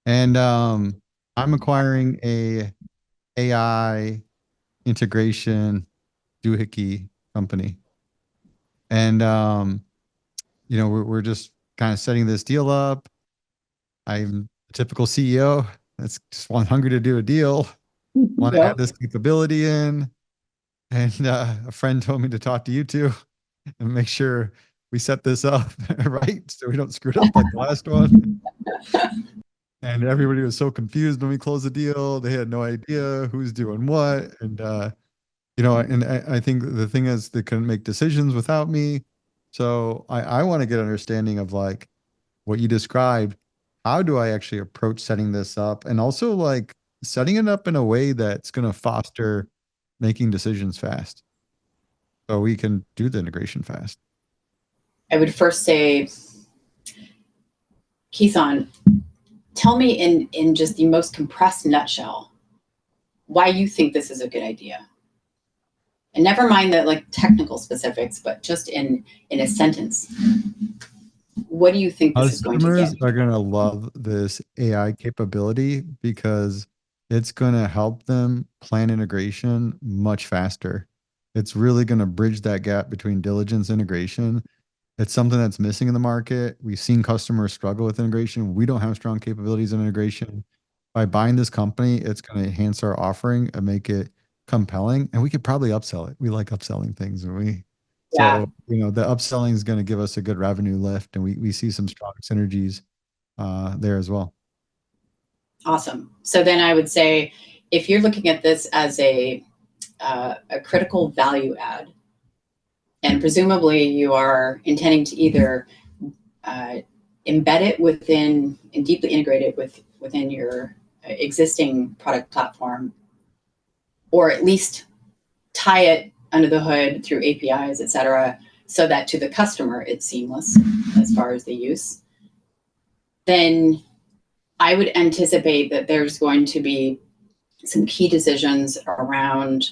And I'm acquiring a AI integration doohickey company. And we're just kind of setting this deal up. I'm a typical CEO that's just hungry to do a deal, want to add this capability in. And a friend told me to talk to you two and make sure we set this up right, so we don't screw it up like the last one. And everybody was so confused when we closed the deal. They had no idea who's doing what. And, and I think the thing is they couldn't make decisions without me. So I want to get an understanding of like what you described. How do I actually approach setting this up? And also like setting it up in a way that's going to foster making decisions fast, so we can do the integration fast. I would first say, Keith-on, tell me in just the most compressed nutshell why you think this is a good idea. And never mind the like technical specifics, but just in a sentence. What do you think this is going to get? Customers are going to love this AI capability because it's going to help them plan integration much faster. It's really going to bridge that gap between diligence and integration. It's something that's missing in the market. We've seen customers struggle with integration. We don't have strong capabilities in integration. By buying this company, it's going to enhance our offering and make it compelling. And we could probably upsell it. We like upselling things. So, the upselling is going to give us a good revenue lift, and we see some strong synergies there as well. Awesome. So then I would say, if you're looking at this as a critical value add, and presumably you are intending to either embed it within and deeply integrate it within your existing product platform, or at least tie it under the hood through APIs, et cetera, so that to the customer it's seamless as far as the use, then I would anticipate that there's going to be some key decisions around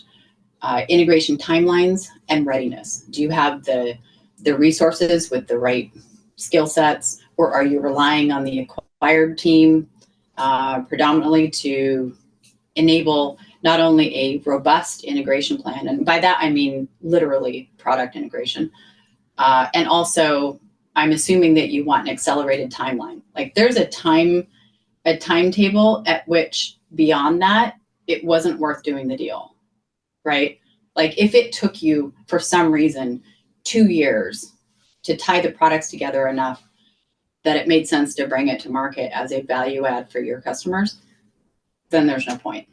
integration timelines and readiness. Do you have the resources with the right skill sets, or are you relying on the acquired team predominantly to enable not only a robust integration plan, and by that I mean literally product integration, and also I'm assuming that you want an accelerated timeline. Like there's a timetable at which beyond that it wasn't worth doing the deal, right? Like if it took you for some reason 2 years to tie the products together enough that it made sense to bring it to market as a value add for your customers, then there's no point,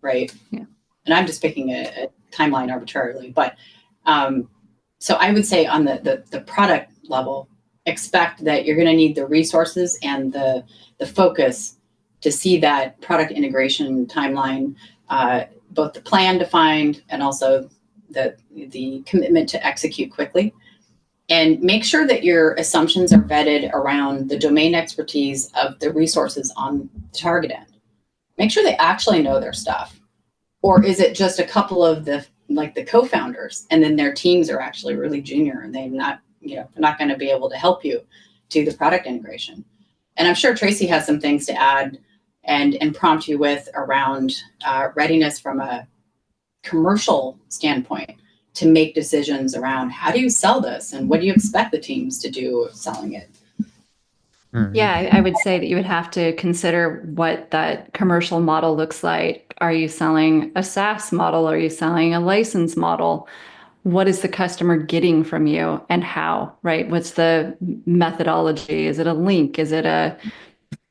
right? Yeah. And I'm just picking a timeline arbitrarily, but so I would say on the product level, expect that you're going to need the resources and the focus to see that product integration timeline, both the plan defined and also the commitment to execute quickly. And make sure that your assumptions are vetted around the domain expertise of the resources on the target end. Make sure they actually know their stuff. Or is it just a couple of the co-founders, and then their teams are actually really junior and they're not going to be able to help you do the product integration? And I'm sure Tracie has some things to add and prompt you with around readiness from a commercial standpoint to make decisions around how do you sell this and what do you expect the teams to do selling it. Yeah, I would say that you would have to consider what that commercial model looks like. Are you selling a SaaS model? Are you selling a license model? What is the customer getting from you and how, right? What's the methodology? Is it a link? Is it a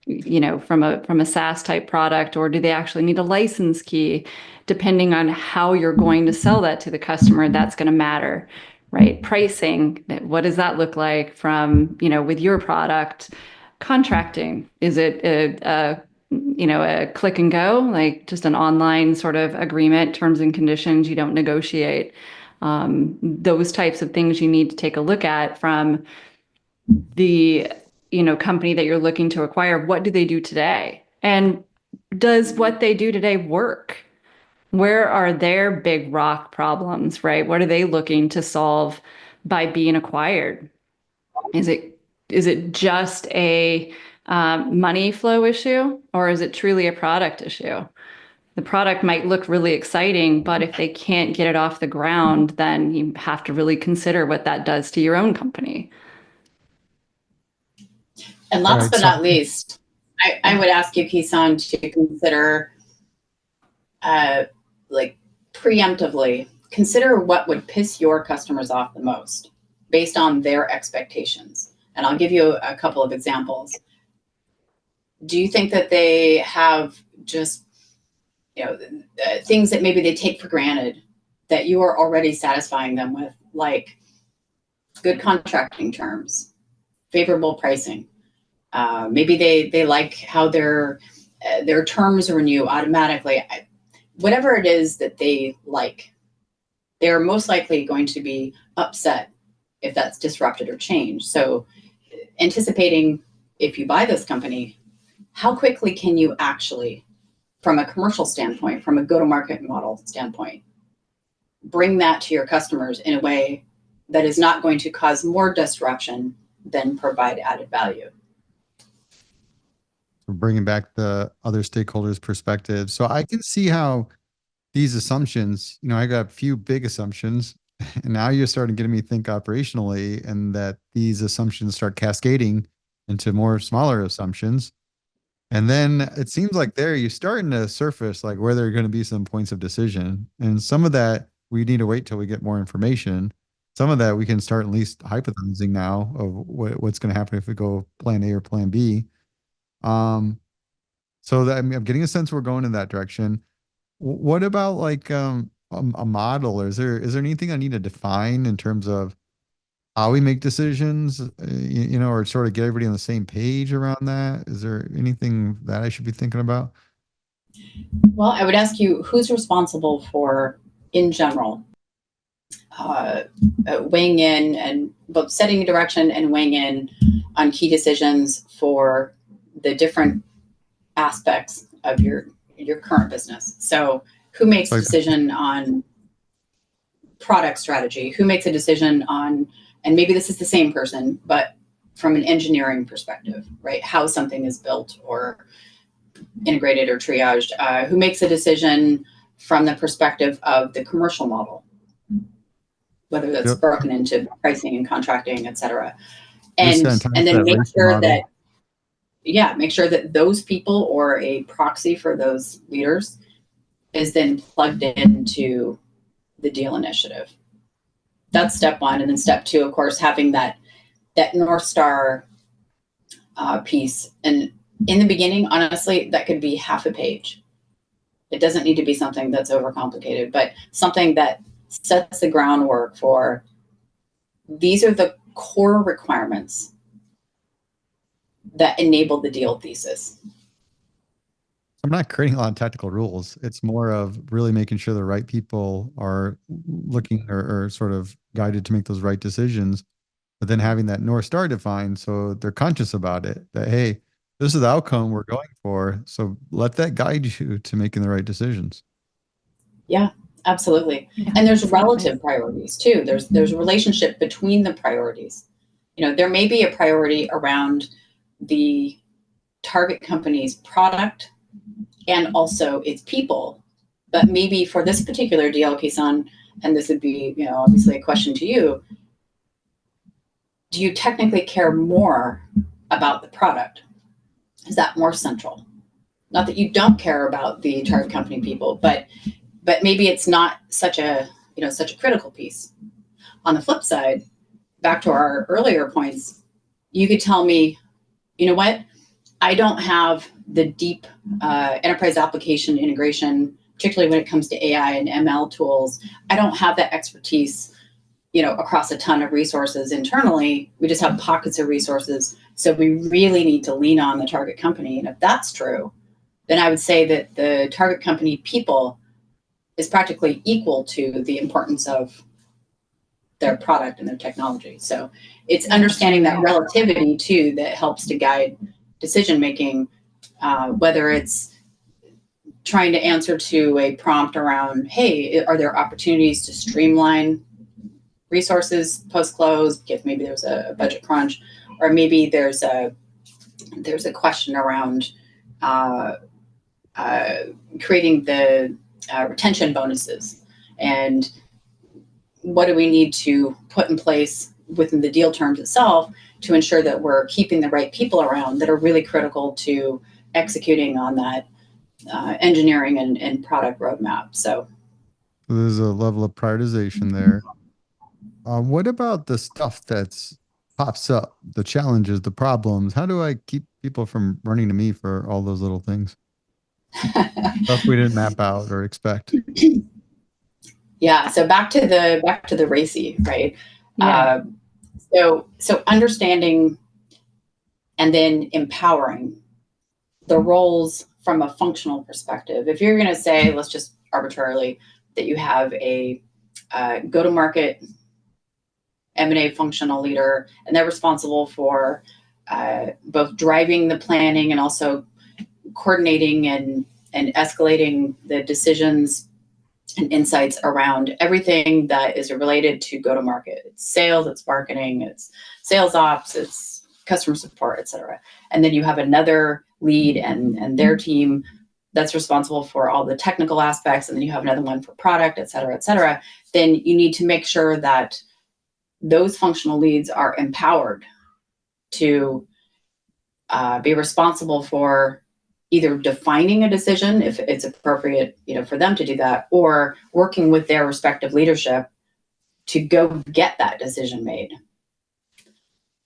from a SaaS type product, or do they actually need a license key? Depending on how you're going to sell that to the customer, that's going to matter, right? Pricing, what does that look like from, with your product? Contracting, is it a click and go, like just an online sort of agreement, terms and conditions, you don't negotiate? Those types of things you need to take a look at from the company that you're looking to acquire. What do they do today? And does what they do today work? Where are their big rock problems, right? What are they looking to solve by being acquired? Is it just a money flow issue, or is it truly a product issue? The product might look really exciting, but if they can't get it off the ground, then you have to really consider what that does to your own company. And last but not least, I would ask you, Kisan, to consider, preemptively, consider what would piss your customers off the most based on their expectations. And I'll give you a couple of examples. Do you think that they have just, things that maybe they take for granted that you are already satisfying them with, like good contracting terms, favorable pricing? Maybe they like how their terms renew automatically. Whatever it is that they like, they're most likely going to be upset if that's disrupted or changed. So anticipating, if you buy this company, how quickly can you actually, from a commercial standpoint, from a go-to-market model standpoint, bring that to your customers in a way that is not going to cause more disruption than provide added value? Bringing back the other stakeholders' perspective. So I can see how these assumptions, I got a few big assumptions, and now you're starting getting me think operationally, and that these assumptions start cascading into more smaller assumptions. And then it seems like there you're starting to surface like where there are going to be some points of decision. And some of that we need to wait till we get more information. Some of that we can start at least hypothesizing now of what's going to happen if we go plan A or plan B. So that I'm getting a sense we're going in that direction. What about like a model? Or is there anything I need to define in terms of how we make decisions, or sort of get everybody on the same page around that? Is there anything that I should be thinking about? Well, I would ask you, who's responsible for, in general, weighing in and both setting a direction and weighing in on key decisions for the different aspects of your current business? So who makes a decision on product strategy? Who makes a decision on, and maybe this is the same person, but from an engineering perspective, right? How something is built or integrated or triaged? Who makes a decision from the perspective of the commercial model, whether that's broken into pricing and contracting, et cetera? And then make sure that, make sure that those people or a proxy for those leaders is then plugged into the deal initiative. That's step one. And then step two, of course, having that North Star piece. And in the beginning, honestly, that could be half a page. It doesn't need to be something that's overcomplicated, but something that sets the groundwork for, these are the core requirements that enable the deal thesis. I'm not creating a lot of technical rules. It's more of really making sure the right people are looking or sort of guided to make those right decisions, but then having that North Star defined so they're conscious about it, that, hey, this is the outcome we're going for. So let that guide you to making the right decisions. Yeah, absolutely. Yeah, and there's relative priorities too. There's a relationship between the priorities. There may be a priority around the target company's product and also its people, but maybe for this particular deal, Kisan, and this would be, obviously a question to you, do you technically care more about the product? Is that more central? Not that you don't care about the target company people, but maybe it's not such a critical piece. On the flip side, back to our earlier points, you could tell me, you know what? I don't have the deep enterprise application integration, particularly when it comes to AI and ML tools. I don't have that expertise, across a ton of resources internally. We just have pockets of resources. So we really need to lean on the target company. And if that's true, then I would say that the target company people is practically equal to the importance of their product and their technology. So it's understanding that relativity too that helps to guide decision making, whether it's trying to answer to a prompt around, hey, are there opportunities to streamline resources post-close if maybe there's a budget crunch, or maybe there's a question around creating the retention bonuses, and what do we need to put in place within the deal terms itself to ensure that we're keeping the right people around that are really critical to executing on that engineering and product roadmap. So there's a level of prioritization there. What about the stuff that's pops up, the challenges, the problems? How do I keep people from running to me for all those little things? Stuff we didn't map out or expect. Yeah. So back to the racy, right? Yeah. So understanding and then empowering the roles from a functional perspective. If you're going to say, let's just arbitrarily, that you have a go-to-market M&A functional leader, and they're responsible for both driving the planning and also coordinating and escalating the decisions and insights around everything that is related to go-to-market. It's sales, it's marketing, it's sales ops, it's customer support, et cetera. And then you have another lead and their team that's responsible for all the technical aspects, and then you have another one for product, et cetera, et cetera. Then you need to make sure that those functional leads are empowered to be responsible for either defining a decision if it's appropriate, for them to do that, or working with their respective leadership to go get that decision made.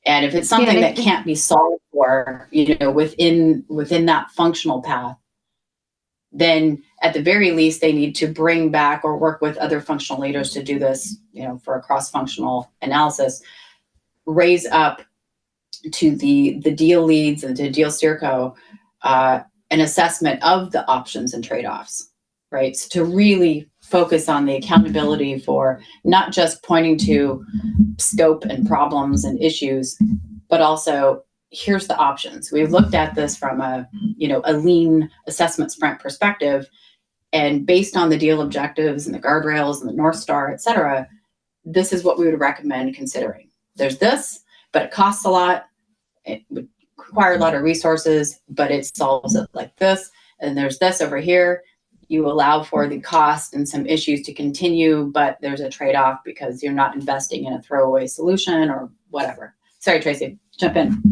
And if it's something that can't be solved for, within that functional path, then at the very least they need to bring back or work with other functional leaders to do this, for a cross-functional analysis, raise up to the deal leads and to deal steerco an assessment of the options and trade-offs, right? So to really focus on the accountability for not just pointing to scope and problems and issues, but also here's the options. We've looked at this from a lean assessment sprint perspective, and based on the deal objectives and the guardrails and the North Star, et cetera, this is what we would recommend considering. There's this, but it costs a lot. It would require a lot of resources, but it solves it like this. And there's this over here. You allow for the cost and some issues to continue, but there's a trade-off because you're not investing in a throwaway solution or whatever. Sorry, Tracie, jump in.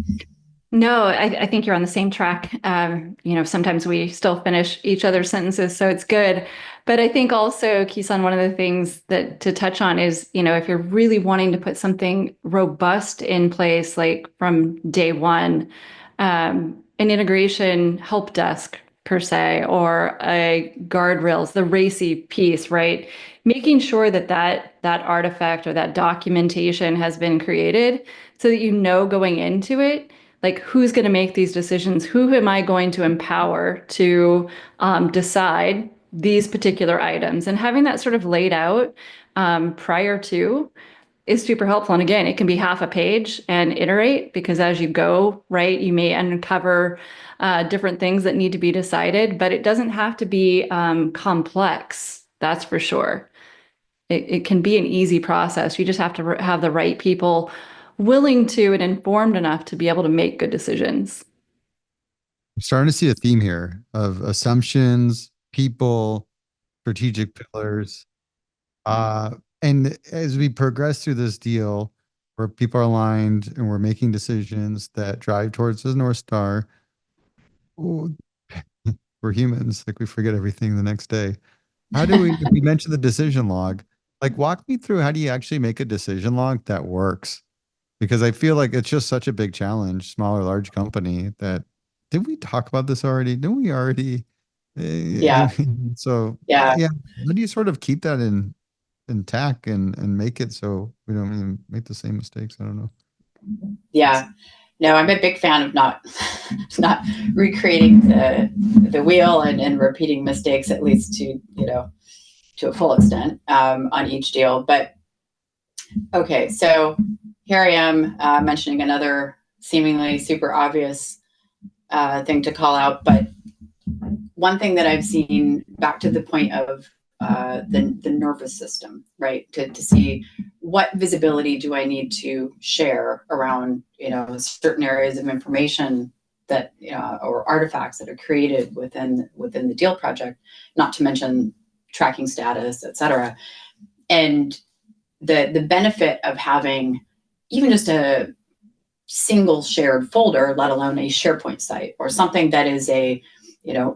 No, I think you're on the same track. Sometimes we still finish each other's sentences, so it's good. But I think also, Kisan, one of the things that to touch on is, if you're really wanting to put something robust in place, like from day one, an integration help desk per se, or a guardrails, the racy piece, right? Making sure that artifact or that documentation has been created so that going into it, like, who's going to make these decisions? Who am I going to empower to decide these particular items? And having that sort of laid out prior to is super helpful. And again, it can be half a page and iterate, because as you go, right, you may uncover different things that need to be decided, but it doesn't have to be complex. That's for sure. It can be an easy process. You just have to have the right people willing to and informed enough to be able to make good decisions. I'm starting to see a theme here of assumptions, people, strategic pillars. And as we progress through this deal where people are aligned and we're making decisions that drive towards the North Star, we're humans, like we forget everything the next day. How do we mentioned the decision log, like walk me through, how do you actually make a decision log that works? Because I feel like it's just such a big challenge, small or large company, that did we talk about this already? Didn't we already? Yeah. So Yeah. yeah, how do you sort of keep that intact and make it so we don't even make the same mistakes? I don't know. Yeah. No, I'm a big fan of not recreating the wheel and repeating mistakes, at least to to a full extent on each deal. But okay, so here I am mentioning another seemingly super obvious thing to call out, but one thing that I've seen, back to the point of the nervous system, right? To see what visibility do I need to share around, certain areas of information that, or artifacts that are created within the deal project, not to mention tracking status, et cetera. And the benefit of having even just a single shared folder, let alone a SharePoint site or something that is a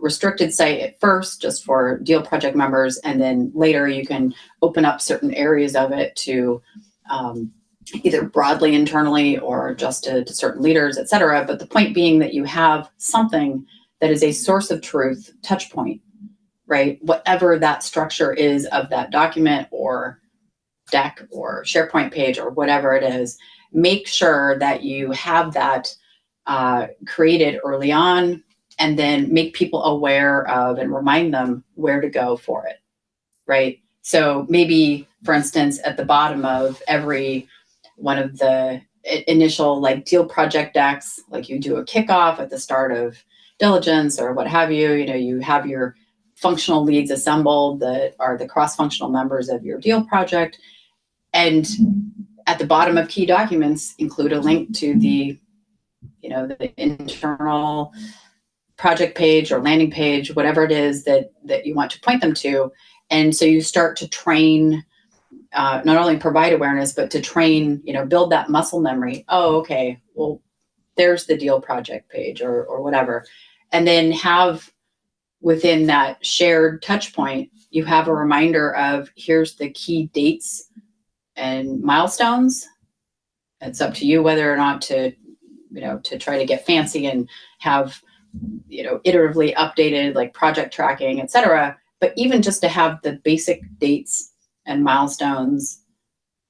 restricted site at first just for deal project members, and then later you can open up certain areas of it to either broadly internally or just to certain leaders, et cetera. But the point being that you have something that is a source of truth, touch point, right? Whatever that structure is of that document or deck or SharePoint page or whatever it is, make sure that you have that created early on, and then make people aware of and remind them where to go for it, right? So maybe, for instance, at the bottom of every one of the initial deal project decks, like you do a kickoff at the start of diligence or what have you, you have your functional leads assembled that are the cross-functional members of your deal project. And at the bottom of key documents, include a link to the internal project page or landing page, whatever it is that you want to point them to. And so you start to train, not only provide awareness, but to train, build that muscle memory. Oh, okay, well, there's the deal project page or whatever. And then have within that shared touch point, you have a reminder of here's the key dates and milestones. It's up to you whether or not to try to get fancy and have iteratively updated like project tracking, et cetera. But even just to have the basic dates and milestones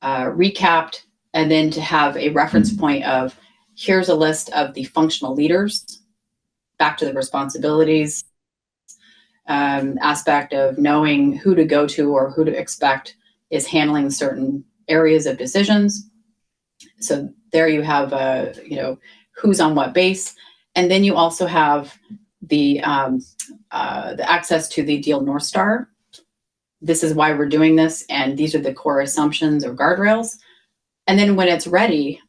recapped, and then to have a reference point of here's a list of the functional leaders, back to the responsibilities aspect of knowing who to go to or who to expect is handling certain areas of decisions. So there you have who's on what base. And then you also have the access to the deal North Star. This is why we're doing this, and these are the core assumptions or guardrails. And then when it's ready,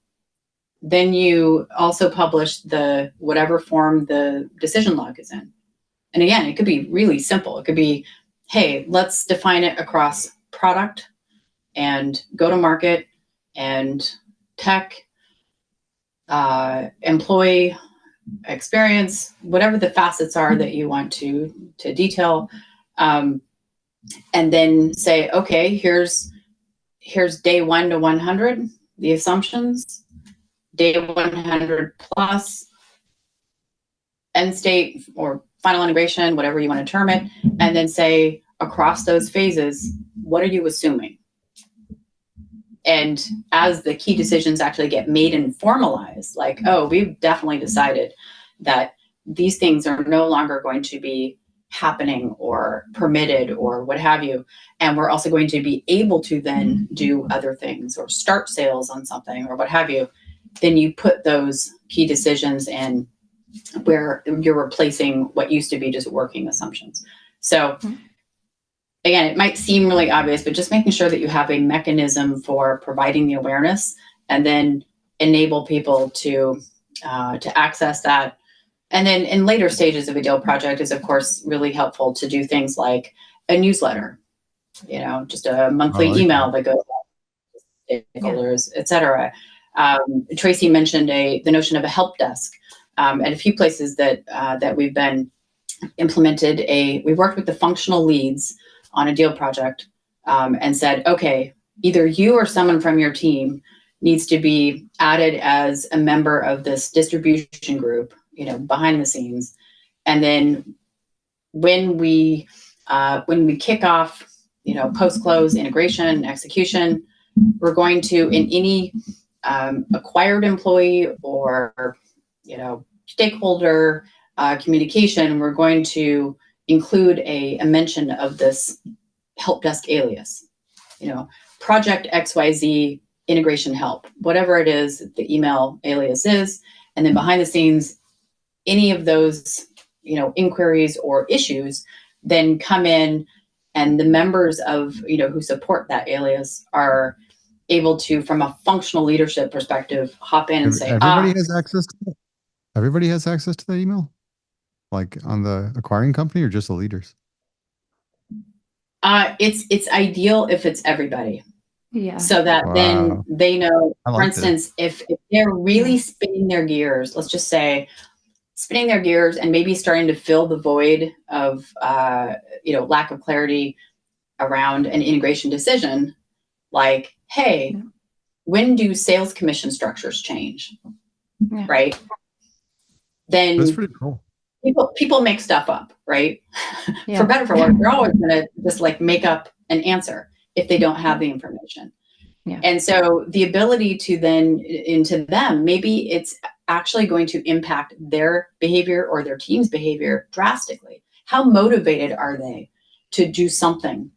then you also publish the whatever form the decision log is in. And again, it could be really simple. It could be, hey, let's define it across product and go to market and tech, employee experience, whatever the facets are that you want to detail, and then say, okay, here's day 1 to 100, the assumptions, day 100 plus end state or final integration, whatever you want to term it, and then say across those phases, what are you assuming? And as the key decisions actually get made and formalized, like, oh, we've definitely decided that these things are no longer going to be happening or permitted or what have you. And we're also going to be able to then do other things or start sales on something or what have you. Then you put those key decisions in where you're replacing what used to be just working assumptions. So again, it might seem really obvious, but just making sure that you have a mechanism for providing the awareness and then enable people to access that. And then in later stages of a deal project is, of course, really helpful to do things like a newsletter, just a monthly email that goes out to stakeholders, et cetera. Tracie mentioned the notion of a help desk. At a few places that we've been implemented, we worked with the functional leads on a deal project and said, okay, either you or someone from your team needs to be added as a member of this distribution group behind the scenes. And then when we kick off, post-close integration, execution, we're going to, in any acquired employee or, stakeholder communication, we're going to include a mention of this help desk alias, project XYZ integration help, whatever it is the email alias is. And then behind the scenes, any of those, inquiries or issues then come in, and the members of, who support that alias are able to, from a functional leadership perspective, hop in and say, everybody has access to that? Everybody has access to that email? Like on the acquiring company or just the leaders? It's ideal if it's everybody. Yeah. So that then they know, for instance, if they're really spinning their gears, let's just say spinning their gears and maybe starting to fill the void of, lack of clarity around an integration decision, like, hey, when do sales commission structures change? Yeah. Right? Then that's pretty cool. People make stuff up, right? Yeah. For better or for worse, they're always going to just like make up an answer if they don't have the information. Yeah. And so the ability to then, into them, maybe it's actually going to impact their behavior or their team's behavior drastically. How motivated are they to do something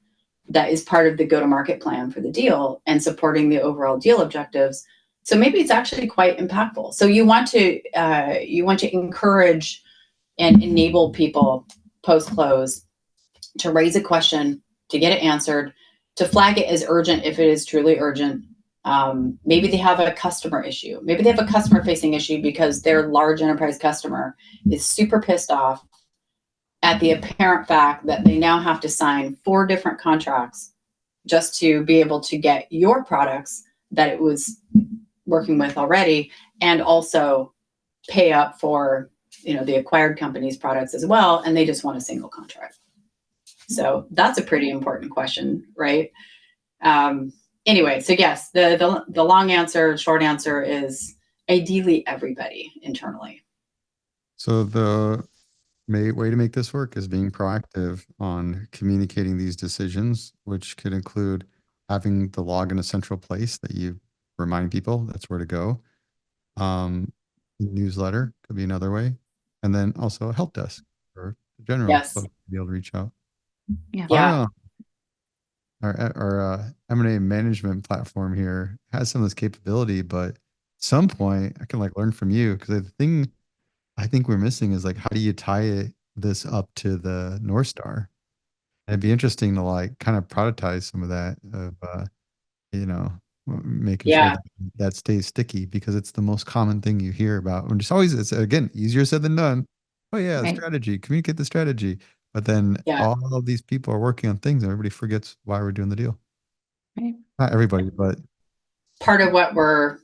that is part of the go-to-market plan for the deal and supporting the overall deal objectives? So maybe it's actually quite impactful. So you want to encourage and enable people post-close to raise a question, to get it answered, to flag it as urgent if it is truly urgent. Maybe they have a customer issue. Maybe they have a customer-facing issue because their large enterprise customer is super pissed off at the apparent fact that they now have to sign 4 different contracts just to be able to get your products that it was working with already, and also pay up for the acquired company's products as well, and they just want a single contract. So that's a pretty important question, right? Anyway, so yes, the long answer, short answer is ideally everybody internally. So the way to make this work is being proactive on communicating these decisions, which could include having the log in a central place that you remind people that's where to go. Newsletter could be another way. And then also a help desk for the general folks to be able to reach out. Yeah. Our M&A management platform here has some of this capability, but at some point I can learn from you, because the thing I think we're missing is how do you tie this up to the North Star? And it'd be interesting to kind of productize some of that of making sure that stays sticky, because it's the most common thing you hear about. And it's again easier said than done. Oh yeah, Right. strategy, communicate the strategy. But then all of these people are working on things and everybody forgets why we're doing the deal. Right. Not everybody, but part of what we're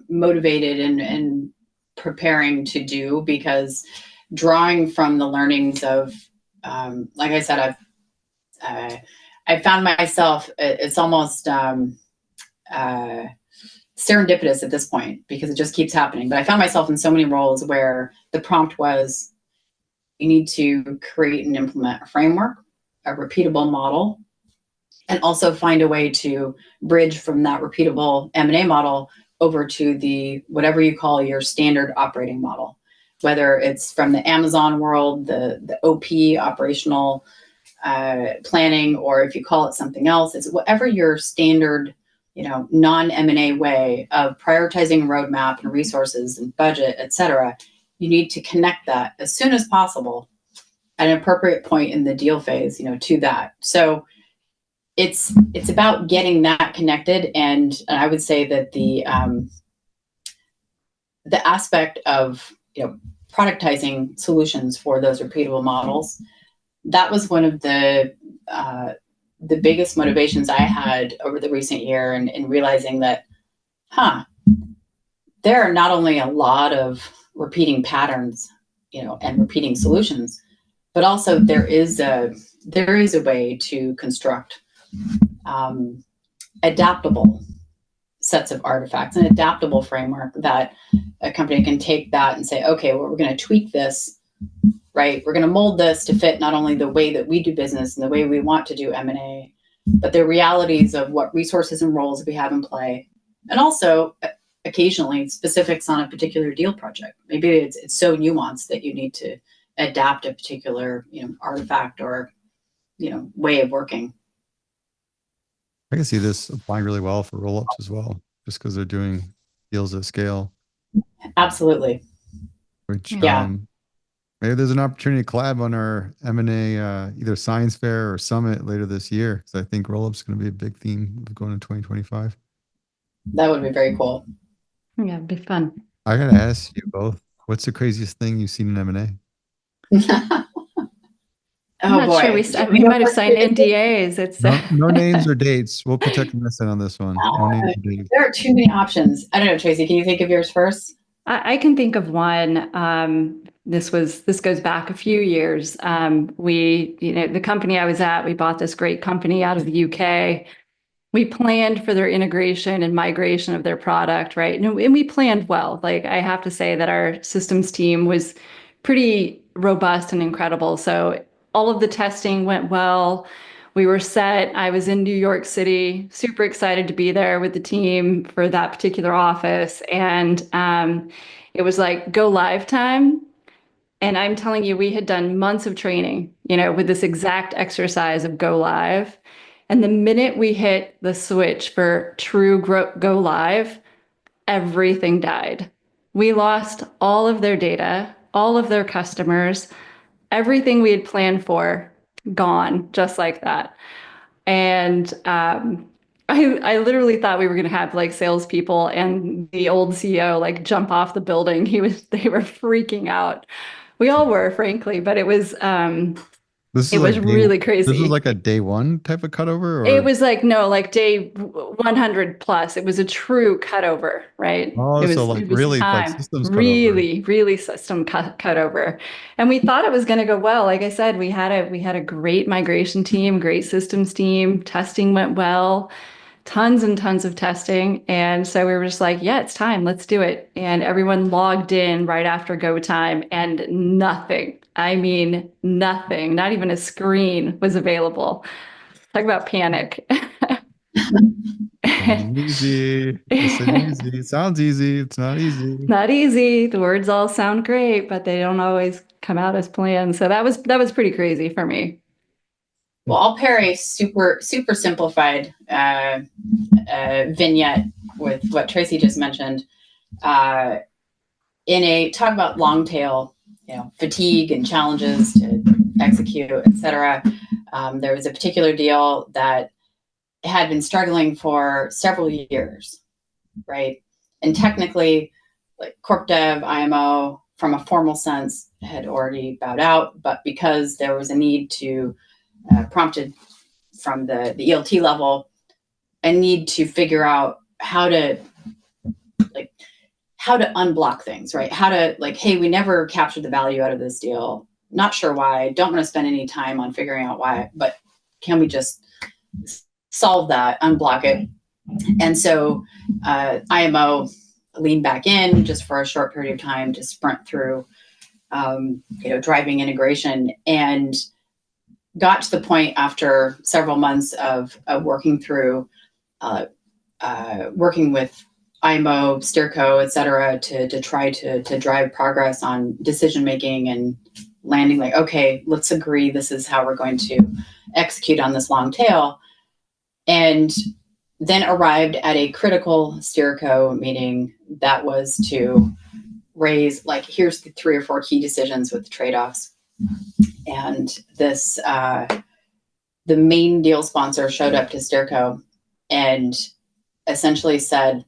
motivated and preparing to do, because drawing from the learnings of, like I said, I found myself, it's almost serendipitous at this point because it just keeps happening. But I found myself in so many roles where the prompt was, you need to create and implement a framework, a repeatable model, and also find a way to bridge from that repeatable M&A model over to the whatever you call your standard operating model, whether it's from the Amazon world, the OP, operational planning, or if you call it something else, it's whatever your standard, non-M&A way of prioritizing roadmap and resources and budget, et cetera. You need to connect that as soon as possible at an appropriate point in the deal phase, to that. So it's about getting that connected. And I would say that the aspect of, productizing solutions for those repeatable models, that was one of the biggest motivations I had over the recent year, and realizing that, there are not only a lot of repeating patterns, and repeating solutions, but also there is a way to construct adaptable sets of artifacts, an adaptable framework that a company can take that and say, okay, well, we're going to tweak this, right? We're going to mold this to fit not only the way that we do business and the way we want to do M&A, but the realities of what resources and roles we have in play. And also occasionally specifics on a particular deal project. Maybe it's so nuanced that you need to adapt a particular, artifact or, way of working. I can see this applying really well for roll-ups as well, just because they're doing deals at scale. Absolutely. Which, yeah. Maybe there's an opportunity to collab on our M&A, either science fair or summit later this year. Because I think roll-ups is going to be a big theme of going to 2025. That would be very cool. Yeah, it'd be fun. I got to ask you both, what's the craziest thing you've seen in M&A? I'm not sure we might have signed NDAs. It's no names or dates. We'll protect the innocent on this one. No names or dates. There are too many options. I don't know, Tracie, can you think of yours first? I can think of one. This goes back a few years. The company I was at, we bought this great company out of the UK. We planned for their integration and migration of their product, right? And we planned well. Like, I have to say that our systems team was pretty robust and incredible. So all of the testing went well. We were set. I was in New York City, super excited to be there with the team for that particular office. And it was like go live time. And I'm telling you, we had done months of training, with this exact exercise of go live. And the minute we hit the switch for true go live, everything died. We lost all of their data, all of their customers, everything we had planned for, gone just like that. And I literally thought we were going to have like salespeople and the old CEO like jump off the building. They were freaking out. We all were, frankly, but it was really crazy. This was like a day one type of cutover? Or? It was like day 100 plus. It was a true cutover, right? Oh, it was really like systems cutover. Really system cutover. And we thought it was going to go well. Like I said, we had a great migration team, great systems team. Testing went well, tons and tons of testing. And so we were just like, yeah, it's time. Let's do it. And everyone logged in right after go time and nothing. I mean, nothing, not even a screen was available. Talk about panic. Easy. Easy. It sounds easy. It's not easy. Not easy. The words all sound great, but they don't always come out as planned. So that was pretty crazy for me. Well, I'll pair a super simplified vignette with what Tracie just mentioned. Talk about long tail, fatigue and challenges to execute, et cetera. There was a particular deal that had been struggling for several years, right? And technically, like corp dev, IMO, from a formal sense, had already bowed out, but because there was a need to prompted from the ELT level, a need to figure out how to unblock things, right? How to hey, we never captured the value out of this deal. Not sure why. Don't want to spend any time on figuring out why, but can we just solve that, unblock it? And so IMO leaned back in just for a short period of time to sprint through, driving integration, and got to the point after several months of working through, working with IMO, Steerco, et cetera, to try to drive progress on decision making and landing okay, let's agree this is how we're going to execute on this long tail. And then arrived at a critical Steerco meeting that was to raise here's the 3 or 4 key decisions with the trade-offs. And this, the main deal sponsor showed up to Steerco and essentially said,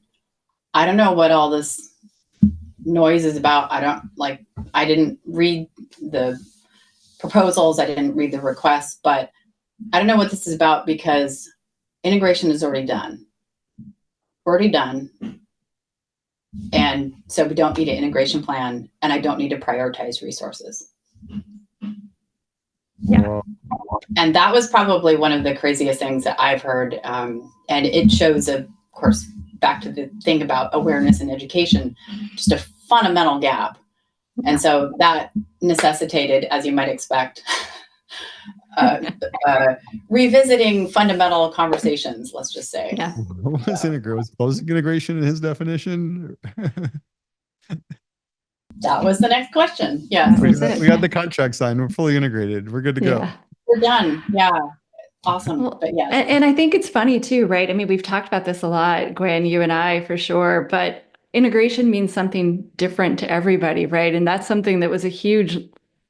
I don't know what all this noise is about. I didn't read the proposals. I didn't read the requests, but I don't know what this is about because integration is already done. And so we don't need an integration plan, and I don't need to prioritize resources. Yeah. And that was probably one of the craziest things that I've heard. And it shows, of course, back to the thing about awareness and education, just a fundamental gap. And so that necessitated, as you might expect, revisiting fundamental conversations, let's just say. Yeah. What was integration? Was closing integration in his definition? That was the next question. Yeah. We got the contract signed. We're fully integrated. We're good to go. We're done. Yeah. Awesome. Well, but yeah. And I think it's funny too, right? I mean, we've talked about this a lot, Gwen, you and I for sure, but integration means something different to everybody, right? And that's something that was a huge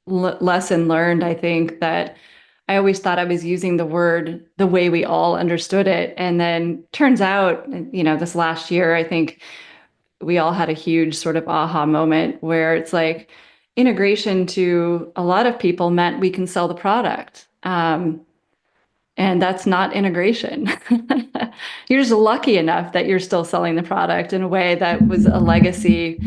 lesson learned, I think, that I always thought I was using the word the way we all understood it. And then turns out, this last year, I think we all had a huge sort of aha moment where it's like integration to a lot of people meant we can sell the product. And that's not integration. You're just lucky enough that you're still selling the product in a way that was a legacy,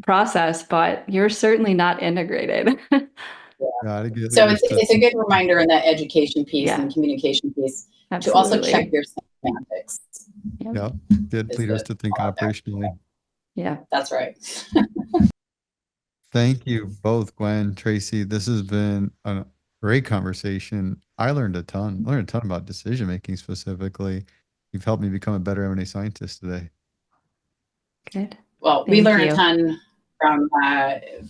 process, but you're certainly not integrated. So it's a good reminder in that education piece and communication piece to also check your semantics. Yeah, did lead us to think operationally. Yeah, that's right. Thank you both, Gwen, Tracie. This has been a great conversation. I learned a ton. About decision making specifically. You've helped me become a better M&A scientist today. Good. Well, we learned a ton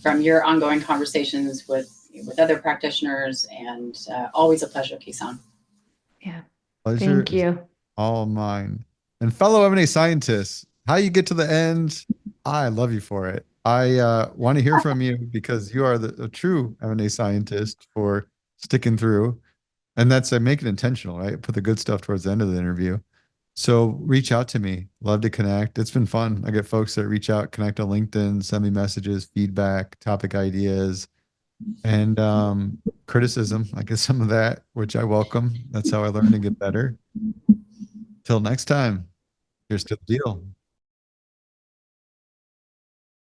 from your ongoing conversations with other practitioners, and always a pleasure, Kisan. Yeah. Pleasure. Thank you. All mine. And fellow M&A scientists, how you get to the end, I love you for it. I want to hear from you because you are a true M&A scientist for sticking through. And that's, I make it intentional, right? Put the good stuff towards the end of the interview. So reach out to me. Love to connect. It's been fun. I get folks that reach out, connect on LinkedIn, send me messages, feedback, topic ideas, and criticism. I get some of that, which I welcome. That's how I learn to get better. Till next time, here's to the deal.